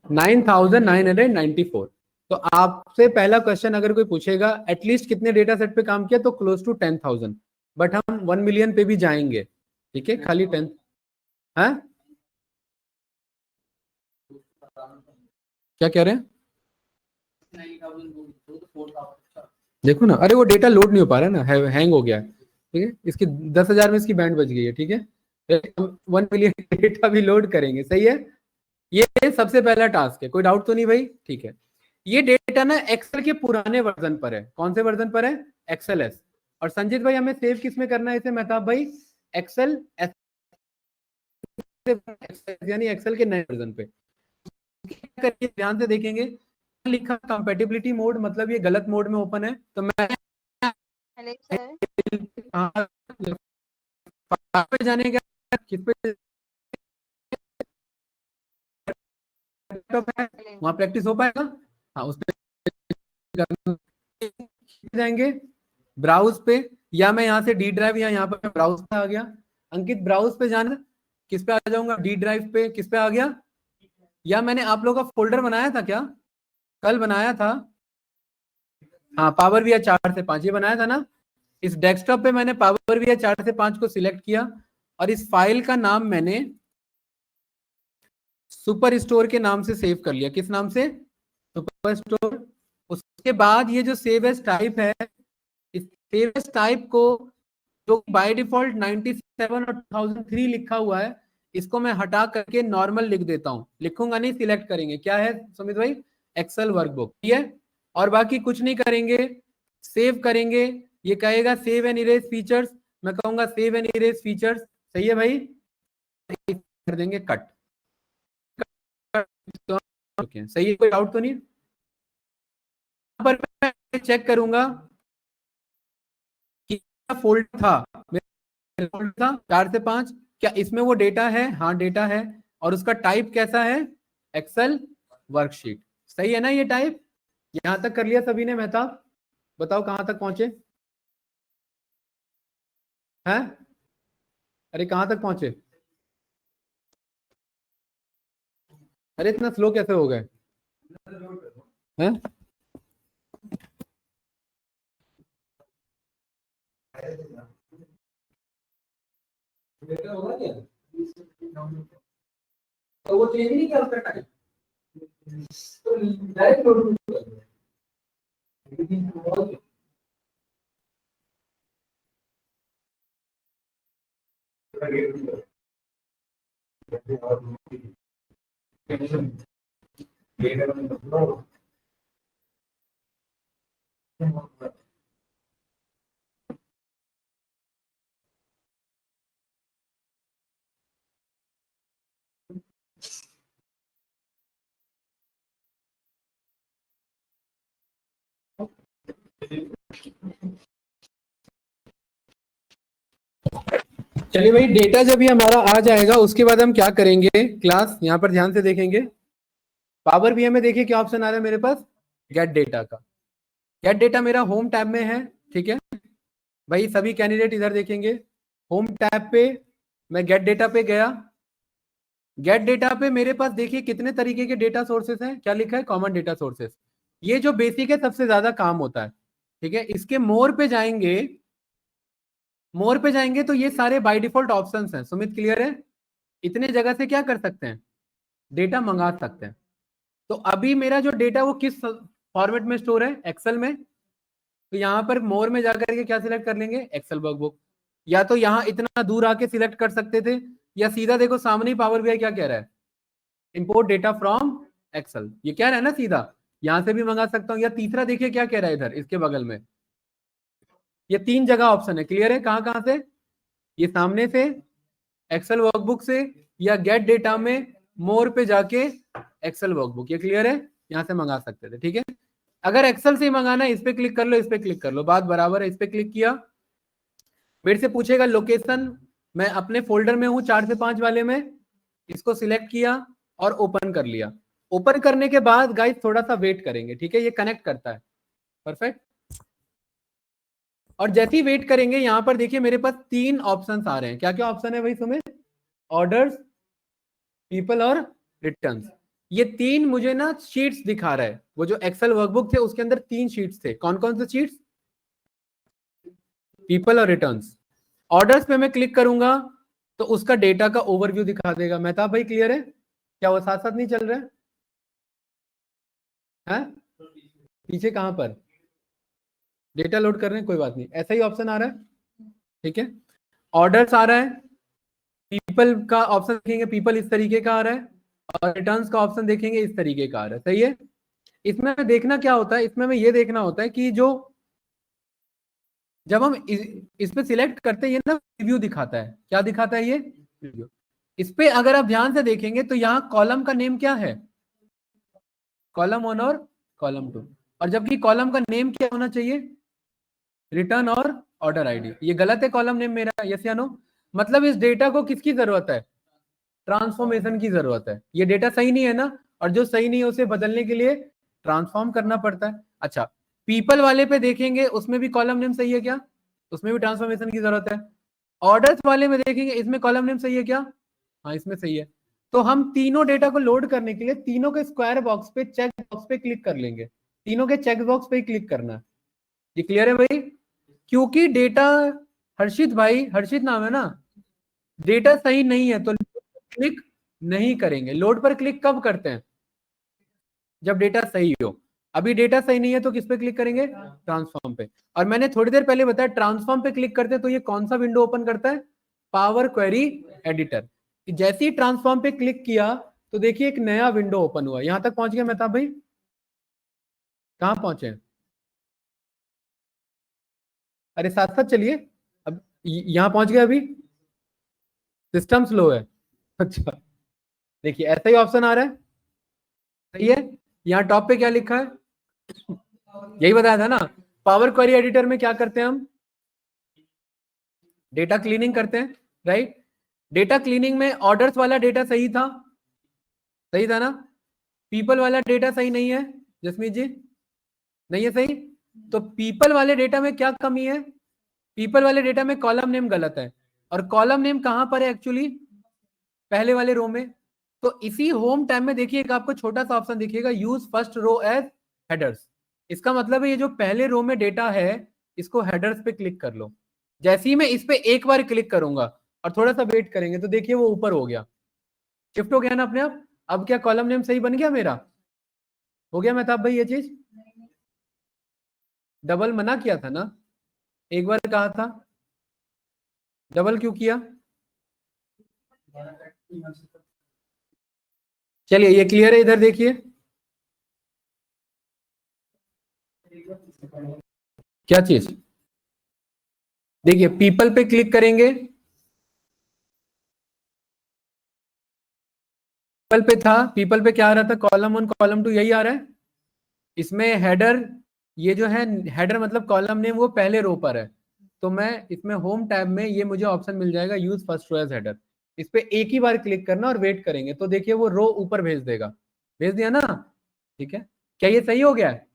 Speaker 1: 9994। तो आपसे पहला क्वेश्चन अगर कोई पूछेगा एटलीस्ट कितने डेटा सेट पे काम किया, तो क्लोज टू 10,000, बट हम 1 मिलियन पे भी जाएंगे, ठीक है? खाली 10 है। क्या कह रहे हैं? देखो ना, अरे वो डेटा लोड नहीं हो पा रहा है ना, हैंग हो गया है, ठीक है? इसकी 10,000 में इसकी बैंड बच गई है, ठीक है? 1 मिलियन डेटा भी लोड करेंगे, सही है? ये सबसे पहला टास्क है, कोई डाउट तो नहीं भाई? ठीक है। ये डेटा ना एक्सेल के पुराने वर्जन पर है। कौन से वर्जन पर है? एक्सेल एस। और संजीत भाई हमें सेव किस में करना है इसे, मेहताब भाई? एक्सेल एस, यानी एक्सेल के नए वर्जन पे। करके ध्यान से देखेंगे, लिखा कंपैटिबिलिटी मोड, मतलब ये गलत मोड में ओपन है, तो मैं
Speaker 2: हेलो सर।
Speaker 1: पे जाने का किस पे वहां प्रैक्टिस हो पाएगा? हाँ, उस पे जाएंगे ब्राउज पे, या मैं यहाँ से डी ड्राइव, या यहाँ पर ब्राउज पे आ गया। अंकित ब्राउज पे जाना, किस पे आ जाऊंगा? डी ड्राइव पे। किस पे आ गया? या मैंने आप लोगों का फोल्डर बनाया था क्या? कल बनाया था, हाँ, पावर वी 4 से 5, ये बनाया था ना? इस डेस्कटॉप पे मैंने पावर वी 4 से 5 को सिलेक्ट किया, और इस फाइल का नाम मैंने सुपर स्टोर के नाम से सेव कर लिया। किस नाम से? Super store. उसके बाद ये जो सेव एज टाइप है, इस सेव एज टाइप को, जो बाय डिफॉल्ट 97 और 2003 लिखा हुआ है, इसको मैं हटा करके नॉर्मल लिख देता हूं। लिखूंगा नहीं, सिलेक्ट करेंगे। क्या है सुमित भाई? एक्सेल वर्कबुक, ठीक है? और बाकी कुछ नहीं करेंगे, सेव करेंगे। ये कहेगा सेव एंड इरेज फीचर्स, मैं कहूंगा सेव एंड इरेज फीचर्स, सही है भाई, कर देंगे कट। तो ओके सही है, कोई डाउट तो नहीं। पर मैं चेक करूंगा कि फोल्ड था, मेरा फोल्ड था 4 से 5, क्या इसमें वो डेटा है? हाँ डेटा है। और उसका टाइप कैसा है? Excel worksheet. सही है ना ये टाइप? यहां तक कर लिया सभी ने? मेहताब बताओ कहां तक पहुंचे हैं? अरे कहां तक पहुंचे? अरे इतना स्लो कैसे हो गए हैं? होगा क्या? तो वो चेंज नहीं किया उसका टाइप, तो डायरेक्ट लोड चलिए भाई, डेटा जब ये हमारा आ जाएगा उसके बाद हम क्या करेंगे क्लास, यहाँ पर ध्यान से देखेंगे। पावर बीआई में देखिए क्या ऑप्शन आ रहा है मेरे पास, गेट डेटा का। गेट डेटा मेरा होम टैब में है, ठीक है भाई। सभी कैंडिडेट इधर देखेंगे, होम टैब पे मैं गेट डेटा पे गया। गेट डेटा पे मेरे पास देखिए कितने तरीके के डेटा सोर्सेस हैं, क्या लिखा है? Common data sources. ये जो बेसिक है सबसे ज्यादा काम होता है, ठीक है। इसके मोर पे जाएंगे, मोर पे जाएंगे तो ये सारे बाय डिफॉल्ट ऑप्शंस हैं। सुमित क्लियर है? इतने जगह से क्या कर सकते हैं? डेटा मंगा सकते हैं। तो अभी मेरा जो डेटा वो किस फॉर्मेट में स्टोर है? एक्सेल में। तो यहाँ पर मोर में जाकर के क्या सिलेक्ट कर लेंगे? Excel workbook. या तो यहाँ इतना दूर आके सिलेक्ट कर सकते थे, या सीधा देखो सामने ही पावर बीआई क्या कह रहा है, इंपोर्ट डेटा फ्रॉम एक्सेल। ये कह रहा है ना सीधा, यहां से भी मंगा सकता हूँ। या तीसरा देखिए क्या कह रहा है इधर इसके बगल में, ये 3 जगह ऑप्शन है। क्लियर है? कहां कहां से? ये सामने से, एक्सेल वर्कबुक से, या गेट डेटा में मोर पे जाके एक्सेल वर्कबुक। ये क्लियर है? यहां से मंगा सकते थे, ठीक है। अगर एक्सेल से ही मंगाना है, इस पे क्लिक कर लो, इस पे क्लिक कर लो, बात बराबर है। इस पे क्लिक किया, मेरे से पूछेगा लोकेशन, मैं अपने फोल्डर में हूं 4 से 5 वाले में, इसको सिलेक्ट किया और ओपन कर लिया। ओपन करने के बाद गाइस थोड़ा सा वेट करेंगे, ठीक है, ये कनेक्ट करता है। परफेक्ट। और जैसे ही वेट करेंगे, यहां पर देखिए मेरे पास 3 ऑप्शंस आ रहे हैं। क्या क्या ऑप्शन है भाई सुमित? ऑर्डर्स, पीपल और रिटर्न्स। ये 3 मुझे ना शीट्स दिखा रहा है। वो जो एक्सेल वर्कबुक थे उसके अंदर 3 शीट्स थे। कौन कौन से शीट्स? पीपल और रिटर्न्स। ऑर्डर्स पे मैं क्लिक करूंगा तो उसका डेटा का ओवरव्यू दिखा देगा। मेहताब भाई क्लियर है? क्या वो साथ साथ नहीं चल रहा है? पीछे कहां पर डेटा लोड कर रहे हैं? कोई बात नहीं, ऐसा ही ऑप्शन आ रहा है, ठीक है। ऑर्डर्स आ रहा है, पीपल का ऑप्शन देखेंगे, पीपल इस तरीके का आ रहा है, और रिटर्न्स का ऑप्शन देखेंगे इस तरीके का आ रहा है। सही है? इसमें देखना क्या होता है, इसमें हमें ये देखना होता है कि जो जब हम इस पे सिलेक्ट करते हैं, ये ना रिव्यू दिखाता है। क्या दिखाता है ये? रिव्यू। इस पे अगर आप ध्यान से देखेंगे तो यहाँ कॉलम का नेम क्या है? कॉलम 1 और कॉलम 2। और जबकि कॉलम का नेम क्या होना चाहिए? रिटर्न और ऑर्डर आईडी। ये गलत है कॉलम नेम मेरा, यस या नो? मतलब इस डेटा को किसकी जरूरत है? ट्रांसफॉर्मेशन की जरूरत है। ये डेटा सही नहीं है ना, और जो सही नहीं है उसे बदलने के लिए ट्रांसफॉर्म करना पड़ता है। अच्छा, पीपल वाले पे देखेंगे, उसमें भी कॉलम नेम सही है क्या? उसमें भी ट्रांसफॉर्मेशन की जरूरत है। ऑर्डर्स वाले में देखेंगे, इसमें कॉलम नेम सही है क्या? हाँ इसमें सही है। तो हम तीनों डेटा को लोड करने के लिए तीनों के स्क्वायर बॉक्स पे, चेक बॉक्स पे क्लिक कर लेंगे। तीनों के चेक बॉक्स पे क्लिक करना है। ये क्लियर है भाई? क्योंकि डेटा, हर्षित भाई, हर्षित नाम है ना, डेटा सही नहीं है तो क्लिक नहीं करेंगे। लोड पर क्लिक कब करते हैं? जब डेटा सही हो। अभी डेटा सही नहीं है तो किस पे क्लिक करेंगे? ट्रांसफॉर्म पे। और मैंने थोड़ी देर पहले बताया ट्रांसफॉर्म पे क्लिक करते हैं तो ये कौन सा विंडो ओपन करता है? Power query editor. जैसे ही ट्रांसफॉर्म पे क्लिक किया तो देखिए एक नया विंडो ओपन हुआ। यहां तक पहुंच गया मेहताब भाई? कहां पहुंचे? अरे साथ साथ चलिए। अब यहां पहुंच गया अभी? सिस्टम स्लो है। अच्छा, देखिए ऐसा ही ऑप्शन आ रहा है, सही है। यहाँ टॉप पे क्या लिखा है, यही बताया था ना, पावर क्वेरी एडिटर में क्या करते हैं हम, डेटा क्लीनिंग करते हैं, राइट। डेटा क्लीनिंग में ऑर्डर्स वाला डेटा सही था, सही था ना। पीपल वाला डेटा सही नहीं है जसमीत जी, नहीं है सही। तो पीपल वाले डेटा में क्या कमी है, पीपल वाले डेटा में कॉलम नेम गलत है, और कॉलम नेम कहां पर है एक्चुअली, पहले वाले रो में। तो इसी होम टैब में देखिए एक आपको छोटा सा ऑप्शन दिखेगा, use first row as headers. इसका मतलब है ये जो पहले रो में डेटा है इसको हेडर्स पे क्लिक कर लो। जैसे ही मैं इस पे एक बार क्लिक करूंगा और थोड़ा सा वेट करेंगे तो देखिए वो ऊपर हो गया, शिफ्ट हो गया ना अपने आप। अब क्या कॉलम नेम सही बन गया मेरा, हो गया मेहताब भाई ये चीज। डबल मना किया था ना, एक बार कहा था, डबल क्यों किया। चलिए ये क्लियर है, इधर देखिए क्या चीज, देखिए पीपल पे क्लिक करेंगे, पीपल पे था, पीपल पे क्या आ रहा था, कॉलम 1 कॉलम 2 यही आ रहा है। इसमें हेडर, ये जो है हेडर मतलब कॉलम नेम वो पहले रो पर है। तो मैं इसमें होम टैब में ये मुझे ऑप्शन मिल जाएगा use first row as header, इस पे एक ही बार क्लिक करना और वेट करेंगे तो देखिए वो रो ऊपर भेज देगा, भेज दिया ना, ठीक है। क्या ये सही हो गया है,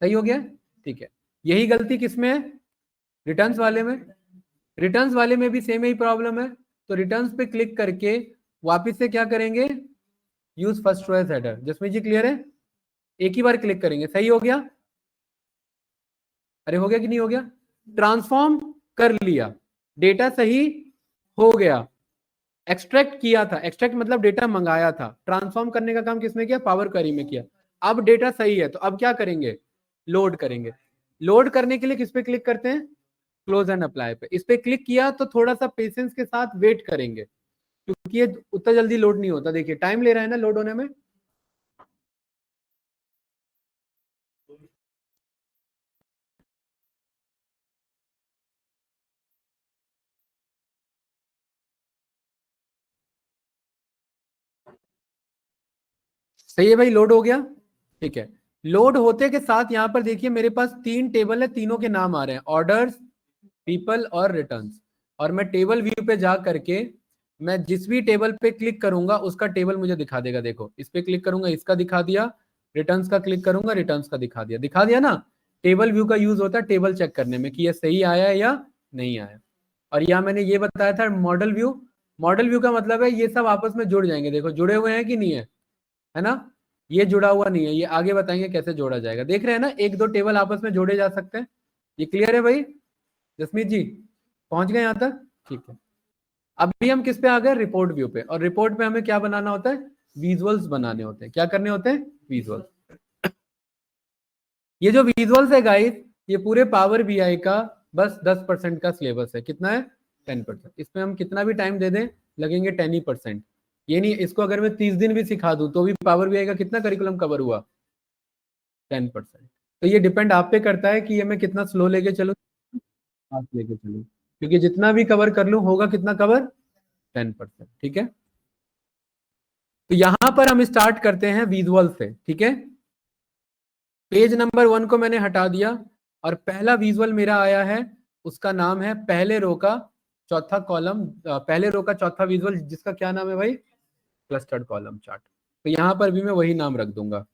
Speaker 1: सही हो गया, ठीक है। यही गलती किसमें है, रिटर्न्स वाले में। रिटर्न्स वाले में भी सेम ही प्रॉब्लम है। तो रिटर्न्स पे क्लिक करके वापस से क्या करेंगे, use first row as header. Jasmeet ji clear है, एक ही बार क्लिक करेंगे, सही हो गया। अरे हो गया कि नहीं हो गया, ट्रांसफॉर्म कर लिया, डेटा सही हो गया। एक्सट्रैक्ट किया था, एक्सट्रैक्ट मतलब डेटा मंगाया था, ट्रांसफॉर्म करने का काम किसमें किया, पावर क्वेरी में किया। अब डेटा सही है तो अब क्या करेंगे, लोड करेंगे। लोड करने के लिए किस पे क्लिक करते हैं, क्लोज एंड अप्लाई पे। इस पे क्लिक किया तो थोड़ा सा पेशेंस के साथ वेट करेंगे, क्योंकि ये उतना जल्दी लोड नहीं होता, देखिए टाइम ले रहा है ना लोड होने में। सही है भाई, लोड हो गया, ठीक है। लोड होते के साथ यहाँ पर देखिए मेरे पास 3 टेबल है, तीनों के नाम आ रहे हैं, ऑर्डर्स, पीपल और रिटर्न्स। और मैं टेबल व्यू पे जा करके मैं जिस भी टेबल पे क्लिक करूंगा उसका टेबल मुझे दिखा देगा। देखो इस पे क्लिक करूंगा, इसका दिखा दिया, रिटर्न्स का क्लिक करूंगा, रिटर्न्स का दिखा दिया, दिखा दिया ना। टेबल व्यू का यूज होता है टेबल चेक करने में कि ये सही आया है या नहीं आया। और यहाँ मैंने ये बताया था मॉडल व्यू, मॉडल व्यू का मतलब है ये सब आपस में जुड़ जाएंगे, देखो जुड़े हुए हैं कि नहीं है, है ना। ये जुड़ा हुआ नहीं है, ये आगे बताएंगे कैसे जोड़ा जाएगा। देख रहे हैं ना, एक दो टेबल आपस में जोड़े जा सकते हैं। ये क्लियर है भाई, जसमीत जी पहुंच गए यहाँ तक, ठीक है। अभी हम किस पे आ गए, रिपोर्ट व्यू पे। और रिपोर्ट पे हमें क्या बनाना होता है, विजुअल्स बनाने होते हैं। क्या करने होते हैं, विजुअल्स। ये जो विजुअल्स है गाइस, ये पूरे पावर बीआई का बस 10% का सिलेबस है। कितना है, 10%। इसमें हम कितना भी टाइम दे दें लगेंगे 10%। ये नहीं, इसको अगर मैं 30 दिन भी सिखा दूं तो भी पावर बीआई का कितना करिकुलम कवर हुआ, 10%। तो ये डिपेंड आप पे करता है कि ये मैं कितना स्लो लेके चलूं, फास्ट लेके चलूं। क्योंकि जितना भी कवर कर लूं होगा कितना कवर, 10%, ठीक है। तो यहां पर हम स्टार्ट करते हैं विजुअल से, ठीक है। पेज नंबर 1 को मैंने हटा दिया और पहला विजुअल मेरा आया है, उसका नाम है पहले रो का चौथा कॉलम, पहले रो का चौथा विजुअल, जिसका क्या नाम है भाई, क्लस्टर्ड कॉलम चार्ट। तो यहां पर भी मैं वही नाम रख दूंगा,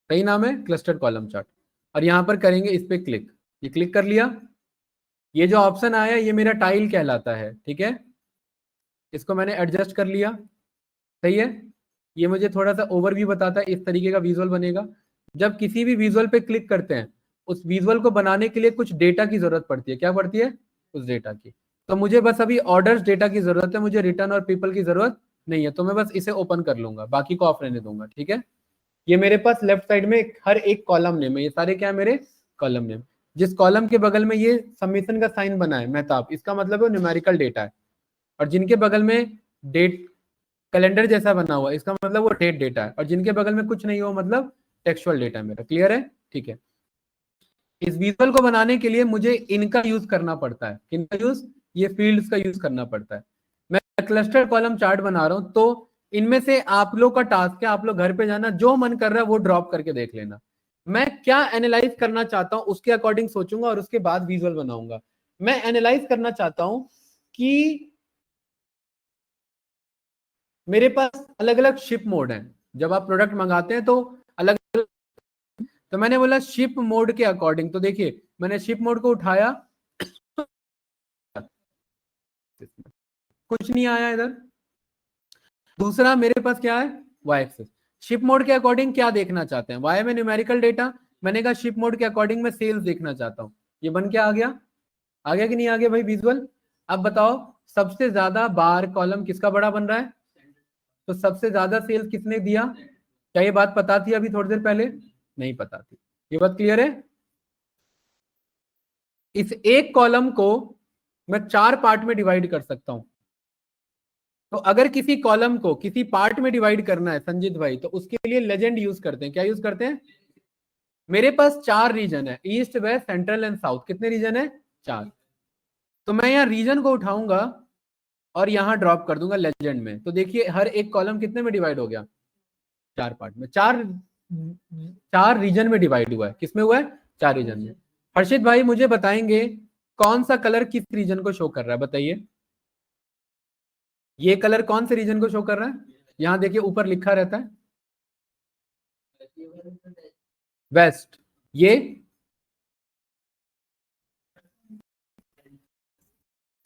Speaker 1: सही नाम है क्लस्टर्ड कॉलम चार्ट। और यहां पर करेंगे इस पे क्लिक, ये क्लिक कर लिया। ये जो ऑप्शन आया ये मेरा टाइल कहलाता है, ठीक है। इसको मैंने एडजस्ट कर लिया, सही है। ये मुझे थोड़ा सा ओवरव्यू बताता है, इस तरीके का विजुअल बनेगा। जब किसी भी विजुअल पे क्लिक करते हैं, उस विजुअल को बनाने के लिए कुछ डेटा की जरूरत पड़ती है। क्या पड़ती है, उस डेटा की। तो मुझे बस अभी ऑर्डर्स डेटा की जरूरत है, मुझे रिटर्न और पीपल की जरूरत नहीं है। तो मैं बस इसे ओपन कर लूंगा, बाकी को ऑफ रहने दूंगा, ठीक है। ये मेरे पास लेफ्ट साइड में हर एक कॉलम नेम है, ये सारे क्या है मेरे कॉलम नेम। जिस कॉलम के बगल में ये सबमिशन का साइन बना है मेहताब, इसका मतलब है न्यूमेरिकल डेटा है। और जिनके बगल में डेट कैलेंडर जैसा बना हुआ, इसका मतलब वो डेट डेटा है। और जिनके बगल में कुछ नहीं हो मतलब टेक्सुअल डेटा है मेरा। क्लियर है, ठीक है। इस विजुअल को बनाने के लिए मुझे इनका यूज करना पड़ता है। किनका यूज? ये फील्ड्स का यूज करना पड़ता है। मैं क्लस्टर कॉलम चार्ट बना रहा हूं, तो इनमें से आप लोग का टास्क है, आप लोग घर पे जाना, जो मन कर रहा है वो ड्रॉप करके देख लेना। मैं क्या एनालाइज करना चाहता हूं उसके अकॉर्डिंग सोचूंगा और उसके बाद विजुअल बनाऊंगा। मैं एनालाइज करना चाहता हूं कि मेरे पास अलग अलग शिप मोड हैं। जब आप प्रोडक्ट मंगाते हैं तो अलग, तो मैंने बोला शिप मोड के अकॉर्डिंग। तो देखिए मैंने शिप मोड को उठाया, कुछ नहीं आया इधर। दूसरा मेरे पास क्या है? Y axis. शिप मोड के अकॉर्डिंग क्या देखना चाहते हैं? वाई में न्यूमेरिकल डेटा, मैंने कहा शिप मोड के अकॉर्डिंग मैं सेल्स देखना चाहता हूं। ये बन के आ गया कि नहीं आ गया भाई विजुअल? अब बताओ सबसे ज्यादा बार कॉलम किसका बड़ा बन रहा है? तो सबसे ज्यादा सेल्स किसने दिया? क्या ये बात पता थी अभी थोड़ी देर पहले? नहीं पता थी। ये बात क्लियर है? इस एक कॉलम को मैं 4 पार्ट में डिवाइड कर सकता हूं। तो अगर किसी कॉलम को किसी पार्ट में डिवाइड करना है संजीत भाई, तो उसके लिए लेजेंड यूज करते हैं। क्या यूज करते हैं? मेरे पास 4 रीजन है, east west central and south. कितने रीजन है? 4। तो मैं यहाँ रीजन को उठाऊंगा और यहाँ ड्रॉप कर दूंगा लेजेंड में। तो देखिए हर एक कॉलम कितने में डिवाइड हो गया? 4 पार्ट में। 4 रीजन में डिवाइड हुआ है। किसमें हुआ है? 4 रीजन में। हर्षित भाई मुझे बताएंगे कौन सा कलर किस रीजन को शो कर रहा है? बताइए ये कलर कौन से रीजन को शो कर रहा है? यहां देखिए ऊपर लिखा रहता है वेस्ट। ये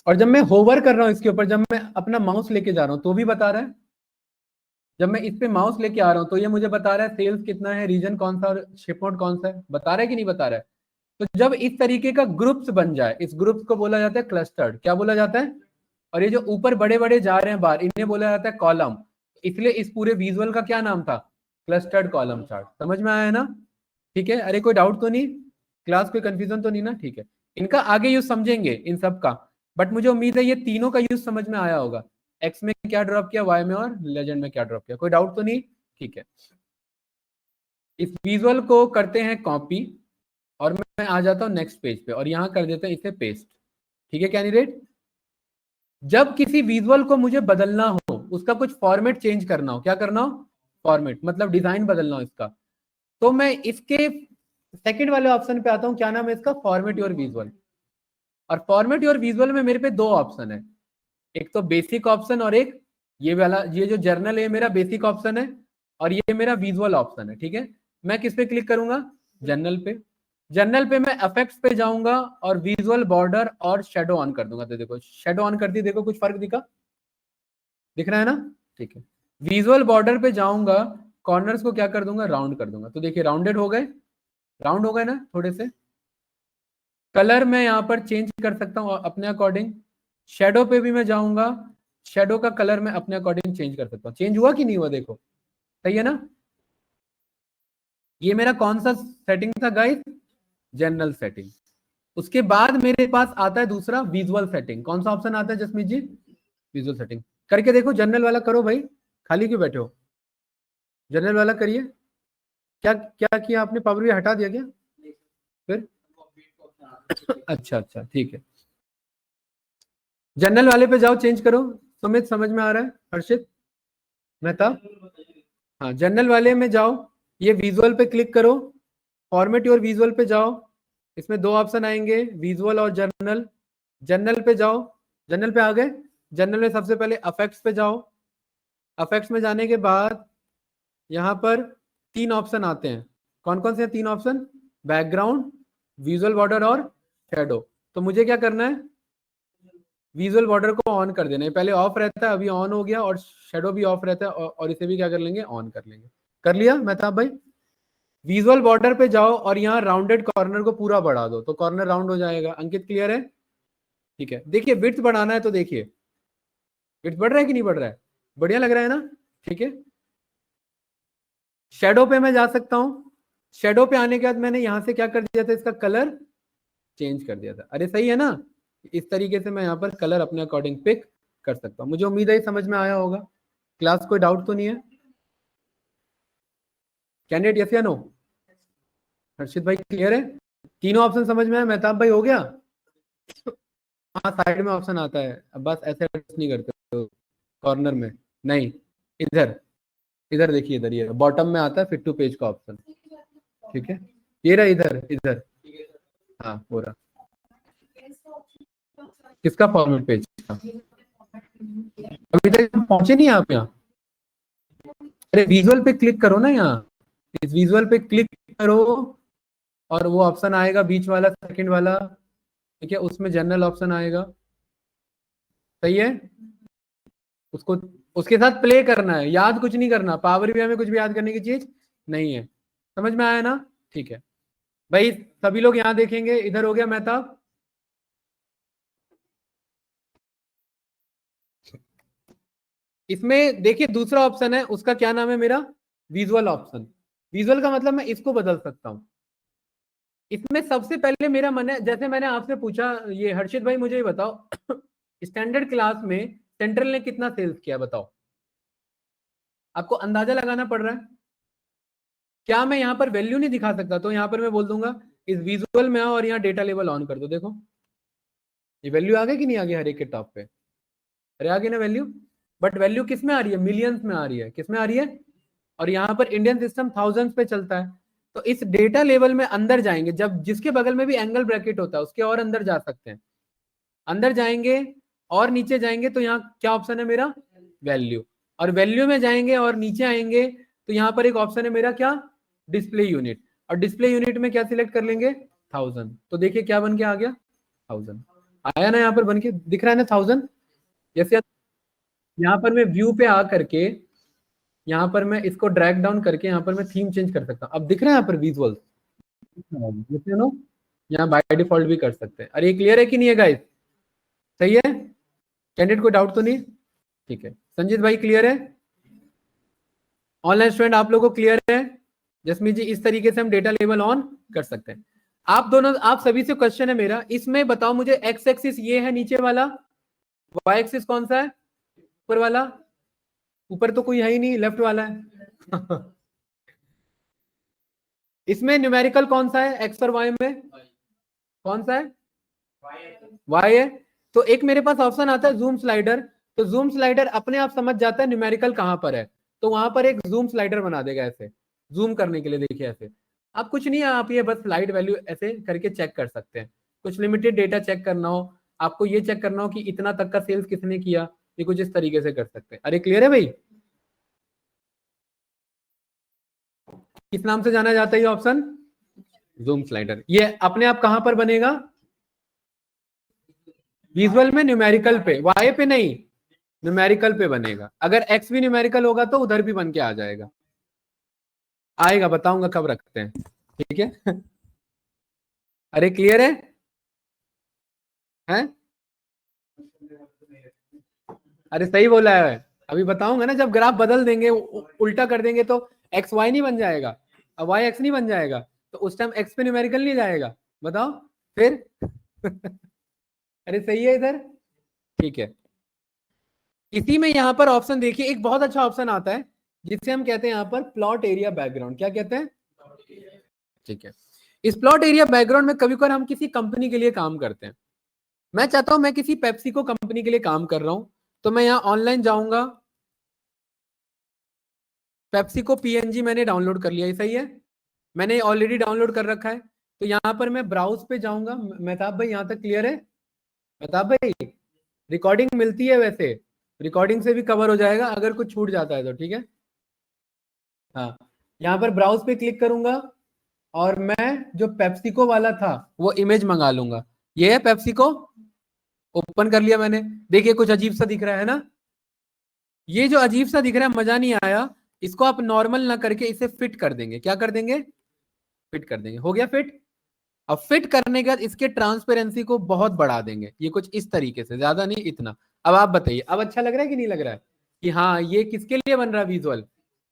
Speaker 1: और जब मैं होवर कर रहा हूं इसके ऊपर, जब मैं अपना माउस लेके जा रहा हूं तो भी बता रहा है। जब मैं इस पे माउस लेके आ रहा हूं तो ये मुझे बता रहा है सेल्स कितना है, रीजन कौन सा और शिपमेंट कौन सा है। बता रहा है कि नहीं बता रहा है? तो जब इस तरीके का ग्रुप्स बन जाए, इस ग्रुप्स को बोला जाता है क्लस्टर्ड। क्या बोला जाता है? और ये जो ऊपर बड़े बड़े जा रहे हैं बार, इन्हें बोला जाता है कॉलम। इसलिए इस पूरे विजुअल का क्या नाम था? Clustered column chart. समझ में आया है ना? ठीक है। अरे कोई डाउट तो नहीं? क्लास कोई कंफ्यूजन तो नहीं ना? ठीक है। इनका आगे यूज समझेंगे इन सब का, बट मुझे उम्मीद है ये तीनों का यूज समझ में आया होगा। एक्स में क्या ड्रॉप किया, वाई में और लेजेंड में क्या ड्रॉप किया। कोई डाउट तो नहीं? ठीक है। इस विजुअल को करते हैं कॉपी और मैं आ जाता हूं नेक्स्ट पेज पे और यहां कर देते हैं इसे पेस्ट। ठीक है कैंडिडेट? जब किसी विजुअल को मुझे बदलना हो, उसका कुछ फॉर्मेट चेंज करना हो, क्या करना हो? फॉर्मेट मतलब डिजाइन बदलना हो इसका, तो मैं इसके सेकंड वाले ऑप्शन पे आता हूं। क्या नाम है इसका? Format your visual. और फॉर्मेट योर विजुअल में मेरे पे 2 ऑप्शन है, एक तो बेसिक ऑप्शन और एक ये वाला। ये जो जर्नल है मेरा बेसिक ऑप्शन है और ये मेरा विजुअल ऑप्शन है। ठीक है। मैं किस पे क्लिक करूंगा? जर्नल पे। जर्नल पे मैं इफेक्ट्स पे जाऊंगा और विजुअल बॉर्डर और शेडो ऑन कर दूंगा। तो देखो शेडो ऑन कर दी, देखो कुछ फर्क दिख रहा है ना? ठीक है। विजुअल बॉर्डर पे जाऊंगा, कॉर्नर्स को क्या कर दूंगा? राउंड कर दूंगा। तो देखिए राउंडेड हो गए, राउंड हो गए ना थोड़े से। कलर मैं यहाँ पर चेंज कर सकता हूँ अपने अकॉर्डिंग। शेडो पे भी मैं जाऊंगा, शेडो का कलर मैं अपने अकॉर्डिंग चेंज कर सकता हूँ। चेंज हुआ कि नहीं हुआ? देखो सही है ना? ये मेरा कौन सा सेटिंग था गाइस? General setting. उसके बाद मेरे पास आता है दूसरा विजुअल सेटिंग। कौन सा ऑप्शन आता है जसमीत जी? Visual setting. करके देखो जनरल वाला करो भाई, खाली क्यों बैठे हो? जनरल वाला करिए। क्या क्या किया आपने? पावर भी हटा दिया क्या फिर? अच्छा अच्छा ठीक है। जनरल वाले पे जाओ, चेंज करो। सुमित समझ में आ रहा है? हर्षित मेहता? हाँ जनरल वाले में जाओ, ये विजुअल पे क्लिक करो, फॉर्मेट योर विजुअल पे जाओ। इसमें 2 ऑप्शन आएंगे, विजुअल और जर्नल। जर्नल पे जाओ, जर्नल पे आ गए। जर्नल में सबसे पहले अफेक्ट्स पे जाओ। अफेक्ट्स में जाने के बाद यहाँ पर 3 ऑप्शन आते हैं। कौन कौन से 3 ऑप्शन? बैकग्राउंड, विजुअल बॉर्डर और शेडो। तो मुझे क्या करना है? विजुअल बॉर्डर को ऑन कर देना है। पहले ऑफ रहता है, अभी ऑन हो गया, और शेडो भी ऑफ रहता है, और इसे भी क्या कर लेंगे? ऑन कर लेंगे। कर लिया मेहताब भाई? विजुअल बॉर्डर पे जाओ और यहाँ राउंडेड कॉर्नर को पूरा बढ़ा दो, तो कॉर्नर राउंड हो जाएगा। अंकित क्लियर है? ठीक है। देखिए विड्थ बढ़ाना है, तो देखिए विड्थ बढ़ रहा है कि नहीं बढ़ रहा है? बढ़िया लग रहा है ना? ठीक है। शेडो पे मैं जा सकता हूँ। शेडो पे आने के बाद मैंने यहाँ से क्या कर दिया था? इसका कलर चेंज कर दिया था। अरे सही है ना? इस तरीके से मैं यहाँ पर कलर अपने अकॉर्डिंग पिक कर सकता हूँ। मुझे उम्मीद है समझ में आया होगा। क्लास कोई डाउट तो नहीं है? कैंडिडेट यस या नो? हर्षित भाई क्लियर है? तीनों ऑप्शन समझ में आया मेहताब भाई? हो गया? हाँ साइड में ऑप्शन आता है, अब बस ऐसे adjust नहीं करते हो कॉर्नर में, नहीं इधर, इधर देखिए, इधर ये बॉटम में आता है फिट टू पेज का ऑप्शन, ठीक है, ये रहा इधर इधर, हाँ पूरा। किसका फॉर्मेट पेज का? अभी तक पहुंचे नहीं आप यहाँ? अरे विजुअल पे क्लिक करो ना, यहाँ इस विजुअल पे क्लिक करो और वो ऑप्शन आएगा बीच वाला, सेकंड वाला, ठीक है, उसमें जनरल ऑप्शन आएगा, सही है, उसको उसके साथ प्ले करना है, याद कुछ नहीं करना, पावर बीआई में कुछ भी याद करने की चीज नहीं है, समझ में आया ना? ठीक है भाई, सभी लोग यहाँ देखेंगे, इधर हो गया मेहताब। इसमें देखिए दूसरा ऑप्शन है, उसका क्या नाम है मेरा? Visual option. विजुअल का मतलब मैं इसको बदल सकता हूं। इसमें सबसे पहले मेरा मन है, जैसे मैंने आपसे पूछा, ये हर्षित भाई मुझे ये बताओ स्टैंडर्ड क्लास में सेंट्रल ने कितना सेल्स किया बताओ? आपको अंदाजा लगाना पड़ रहा है। क्या मैं यहाँ पर वैल्यू नहीं दिखा सकता? तो यहाँ पर मैं बोल दूंगा इस विजुअल में आओ और यहाँ डेटा लेवल ऑन कर दो, देखो ये वैल्यू आ गई कि नहीं आ गई हर एक के टॉप पे? अरे आ गई ना वैल्यू, बट वैल्यू किस में आ रही है? मिलियंस में आ रही है, किस में आ रही है? और यहाँ पर इंडियन सिस्टम थाउजेंड्स पे चलता है। तो इस डेटा लेवल में अंदर जाएंगे, जब जिसके बगल में भी एंगल ब्रैकेट होता है उसके और अंदर जा सकते हैं, अंदर जाएंगे और नीचे जाएंगे तो यहाँ क्या ऑप्शन है मेरा? वैल्यू। और वैल्यू में जाएंगे और नीचे आएंगे तो यहाँ पर एक ऑप्शन है मेरा क्या? Display unit. और डिस्प्ले यूनिट में क्या सिलेक्ट कर लेंगे? 1000। तो देखिए क्या बन के आ गया? 1000 आया ना, यहाँ पर बन के दिख रहा है ना 1000? जैसे यहाँ पर मैं व्यू पे आ करके, यहाँ पर मैं इसको ड्रैग डाउन करके यहाँ पर मैं थीम चेंज कर सकता हूँ। अब दिख रहा है यहाँ पर विजुअल, जैसे नो यहाँ बाय डिफॉल्ट भी कर सकते हैं। अरे ये क्लियर है कि नहीं है गाइस? सही है? कैंडिडेट को डाउट तो नहीं? ठीक है, संजीत भाई क्लियर है? ऑनलाइन स्टूडेंट आप लोगों को क्लियर है? जसमीत जी इस तरीके से हम डेटा लेवल ऑन कर सकते हैं। आप दोनों, आप सभी से क्वेश्चन है मेरा, इसमें बताओ मुझे एक्स एक्सिस ये है नीचे वाला, वाई एक्सिस कौन सा है? ऊपर वाला? ऊपर तो कोई है ही नहीं, लेफ्ट वाला है इसमें न्यूमेरिकल कौन सा है एक्स और वाई में? कौन सा है? वाई है। तो एक मेरे पास ऑप्शन आता है जूम स्लाइडर, तो जूम स्लाइडर अपने आप समझ जाता है न्यूमेरिकल कहां पर है, तो वहां पर एक जूम स्लाइडर बना देगा ऐसे जूम करने के लिए। देखिए ऐसे, आप कुछ नहीं है, आप ये बस स्लाइड वैल्यू ऐसे करके चेक कर सकते हैं। कुछ लिमिटेड डेटा चेक करना हो, आपको ये चेक करना हो कि इतना तक का सेल्स किसने किया, ये कुछ इस तरीके से कर सकते हैं। अरे क्लियर है भाई? किस नाम से जाना जाता है ये ऑप्शन? Zoom slider. ये अपने आप कहां पर बनेगा? विजुअल में न्यूमेरिकल पे, वाई पे नहीं, न्यूमेरिकल पे बनेगा। अगर एक्स भी न्यूमेरिकल होगा तो उधर भी बन के आ जाएगा, आएगा, बताऊंगा कब रखते हैं, ठीक है अरे क्लियर है? अरे सही बोला है, अभी बताऊंगा ना, जब ग्राफ बदल देंगे उल्टा कर देंगे तो एक्स वाई नहीं बन जाएगा, अब वाई एक्स नहीं बन जाएगा, तो उस टाइम एक्स पे न्यूमेरिकल नहीं जाएगा, बताओ फिर अरे सही है इधर, ठीक है। इसी में यहाँ पर ऑप्शन देखिए, एक बहुत अच्छा ऑप्शन आता है जिसे हम कहते हैं यहाँ पर प्लॉट एरिया बैकग्राउंड। क्या कहते हैं? ठीक है। इस प्लॉट एरिया बैकग्राउंड में कभी कभार हम किसी कंपनी के लिए काम करते हैं। मैं चाहता हूं मैं किसी पेप्सिको कंपनी के लिए काम कर रहा हूं, तो मैं यहाँ ऑनलाइन जाऊंगा, पेप्सिको पीएनजी मैंने डाउनलोड कर लिया है, सही है, मैंने ऑलरेडी डाउनलोड कर रखा है। तो यहाँ पर मैं ब्राउज पे जाऊंगा। मेहताब भाई यहाँ तक क्लियर है? मेहताब भाई रिकॉर्डिंग मिलती है वैसे, रिकॉर्डिंग से भी कवर हो जाएगा अगर कुछ छूट जाता है तो, ठीक है। हाँ, यहाँ पर ब्राउज पे क्लिक करूंगा और मैं जो पेप्सिको वाला था वो इमेज मंगा लूंगा। ये है पेप्सिको, ओपन कर लिया मैंने। देखिए कुछ अजीब सा दिख रहा है ना, ये जो अजीब सा दिख रहा है, मजा नहीं आया, इसको आप नॉर्मल ना करके इसे फिट कर देंगे। क्या कर देंगे? फिट कर देंगे। हो गया फिट। अब फिट करने के बाद इसके ट्रांसपेरेंसी को बहुत बढ़ा देंगे, ये कुछ इस तरीके से, ज्यादा नहीं इतना। अब आप बताइए, अब अच्छा लग रहा है कि नहीं लग रहा है कि हाँ ये किसके लिए बन रहा है? विजुअल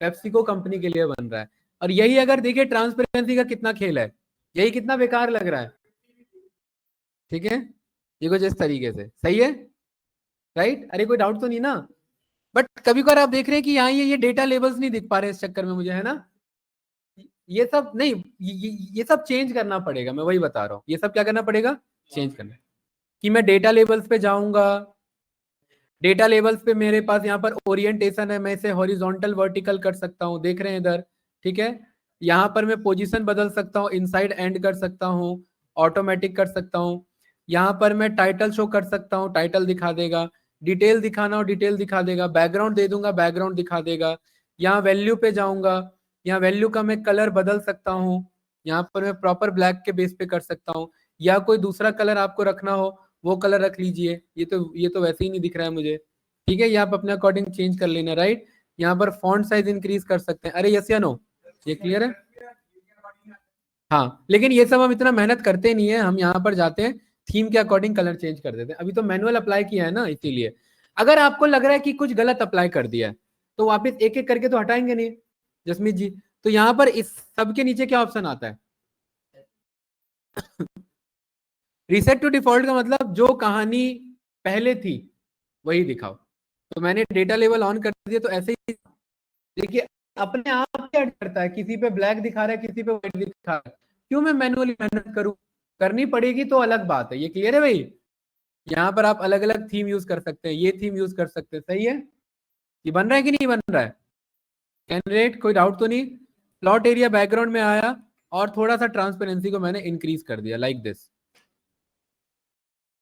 Speaker 1: पेप्सिको कंपनी के लिए बन रहा है। और यही अगर देखिए ट्रांसपेरेंसी का कितना खेल है, यही कितना बेकार लग रहा है, ठीक है, ये कुछ इस तरीके से, सही है, राइट? अरे कोई डाउट तो नहीं ना? बट कभी कभार आप देख रहे हैं कि यहाँ ये डेटा लेबल्स नहीं दिख पा रहे इस चक्कर में मुझे, है ना? ये सब नहीं, ये सब चेंज करना पड़ेगा, मैं वही बता रहा हूँ, ये सब क्या करना पड़ेगा, चेंज करना। कि मैं डेटा लेवल्स पे जाऊंगा, डेटा लेवल्स पे मेरे पास यहाँ पर ओरिएंटेशन है, मैं इसे हॉरिजॉन्टल वर्टिकल कर सकता हूँ, देख रहे हैं इधर, ठीक है। यहाँ पर मैं पोजीशन बदल सकता हूँ, इनसाइड एंड कर सकता हूँ, ऑटोमेटिक कर सकता हूँ। यहाँ पर मैं टाइटल शो कर सकता हूँ, टाइटल दिखा देगा, डिटेल दिखाना हो डिटेल दिखा देगा, बैकग्राउंड दे दूंगा बैकग्राउंड दिखा देगा। यहाँ वैल्यू पे जाऊंगा, यहाँ वैल्यू का मैं कलर बदल सकता हूँ, यहाँ पर मैं प्रॉपर ब्लैक के बेस पे कर सकता हूँ, या कोई दूसरा कलर आपको रखना हो वो कलर रख लीजिए। ये तो वैसे ही नहीं दिख रहा है मुझे, ठीक है, ये आप अपने अकॉर्डिंग चेंज कर लेना, राइट। यहाँ पर फॉन्ट साइज इंक्रीज कर सकते हैं। अरे यस या नो, ये क्लियर है? हाँ, लेकिन ये सब हम इतना मेहनत करते नहीं है, हम यहाँ पर जाते हैं थीम के अकॉर्डिंग कलर चेंज कर देते हैं। अभी तो मैनुअल अप्लाई किया है ना, इसीलिए। अगर आपको लग रहा है कि कुछ गलत अप्लाई कर दिया है तो वापस एक एक करके तो हटाएंगे नहीं जसमीत जी। तो यहाँ पर इस सब के नीचे क्या ऑप्शन आता है, रीसेट टू डिफॉल्ट का मतलब जो कहानी पहले थी वही दिखाओ। तो मैंने डेटा लेवल ऑन कर दिया, तो ऐसे ही देखिए अपने आप क्या करता है, किसी पे ब्लैक दिखा रहा है किसी पे व्हाइट दिखा रहा है, क्यों मैं मैनुअली मेहनत करूं, करनी पड़ेगी तो अलग बात है। ये क्लियर है भाई? यहाँ पर आप अलग अलग थीम यूज कर सकते हैं, ये थीम यूज कर सकते हैं, सही है। ये बन रहा है कि नहीं बन रहा है कैंडिडेट, कोई डाउट तो नहीं? प्लॉट एरिया बैकग्राउंड में आया और थोड़ा सा ट्रांसपेरेंसी को मैंने इंक्रीज कर दिया लाइक दिस,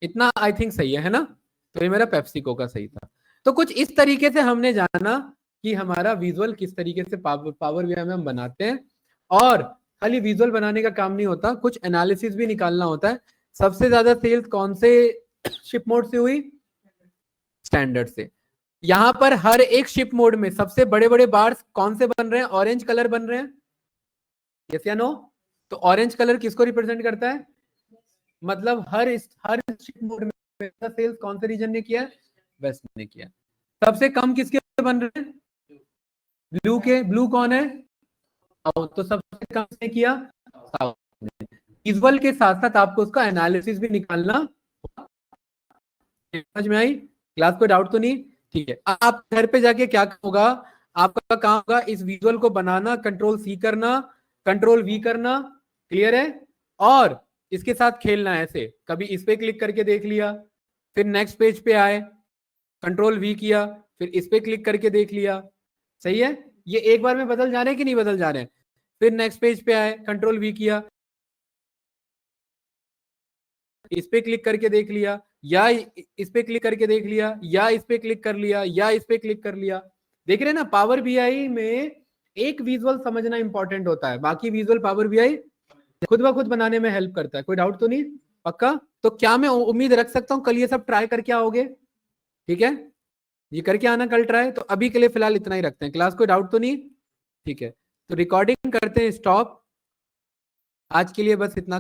Speaker 1: इतना आई थिंक सही है ना? तो ये मेरा पेप्सिको का सही था। तो कुछ इस तरीके से हमने जाना कि हमारा विजुअल किस तरीके से पावर बीआई में हम बनाते हैं। और खाली विजुअल बनाने का काम नहीं होता, कुछ एनालिसिस भी निकालना होता है। सबसे ज्यादा सेल्स कौन से शिप मोड से हुई, स्टैंडर्ड से। यहां पर हर एक शिप मोड में सबसे बड़े बड़े बार्स कौन से बन रहे हैं, ऑरेंज कलर बन रहे हैं, यस या नो? तो ऑरेंज कलर किसको रिप्रेजेंट करता है, मतलब हर शिप मोड में सेल्स कौन से रीजन ने किया, वेस्ट ने किया। सबसे कम किसके बन रहे हैं, ब्लू के, ब्लू कौन है, साउथ, तो सबसे कम किसने किया, साउथ ने। विजुअल के साथ साथ आपको उसका एनालिसिस भी निकालना, समझ में आई? क्लास को डाउट तो नहीं? ठीक है, आप घर पे जाके क्या होगा, आपका काम होगा इस विजुअल को बनाना, कंट्रोल सी करना, कंट्रोल वी करना, क्लियर है? और इसके साथ खेलना है ऐसे, कभी इस पे क्लिक करके देख लिया, फिर नेक्स्ट पेज पे आए, कंट्रोल वी किया, फिर इस पे क्लिक करके देख लिया, सही है? ये एक बार में बदल जा रहे हैं कि नहीं बदल जा रहे हैं? फिर नेक्स्ट पेज पे आए, कंट्रोल वी किया, इस पे क्लिक करके देख लिया, या इस पे क्लिक करके देख लिया, या इस पे क्लिक कर लिया, या इस पे क्लिक कर लिया। देख रहे हैं ना, पावर बीआई में एक विजुअल समझना इंपॉर्टेंट होता है, बाकी विजुअल पावर बीआई खुद ब खुद बनाने में हेल्प करता है। कोई डाउट तो नहीं? पक्का? तो क्या मैं उम्मीद रख सकता हूं कल ये सब ट्राई करके आओगे? ठीक है, ये करके आना कल ट्राई। तो अभी के लिए फिलहाल इतना ही रखते हैं क्लास, कोई डाउट तो नहीं? ठीक है, तो रिकॉर्डिंग करते हैं स्टॉप, आज के लिए बस इतना।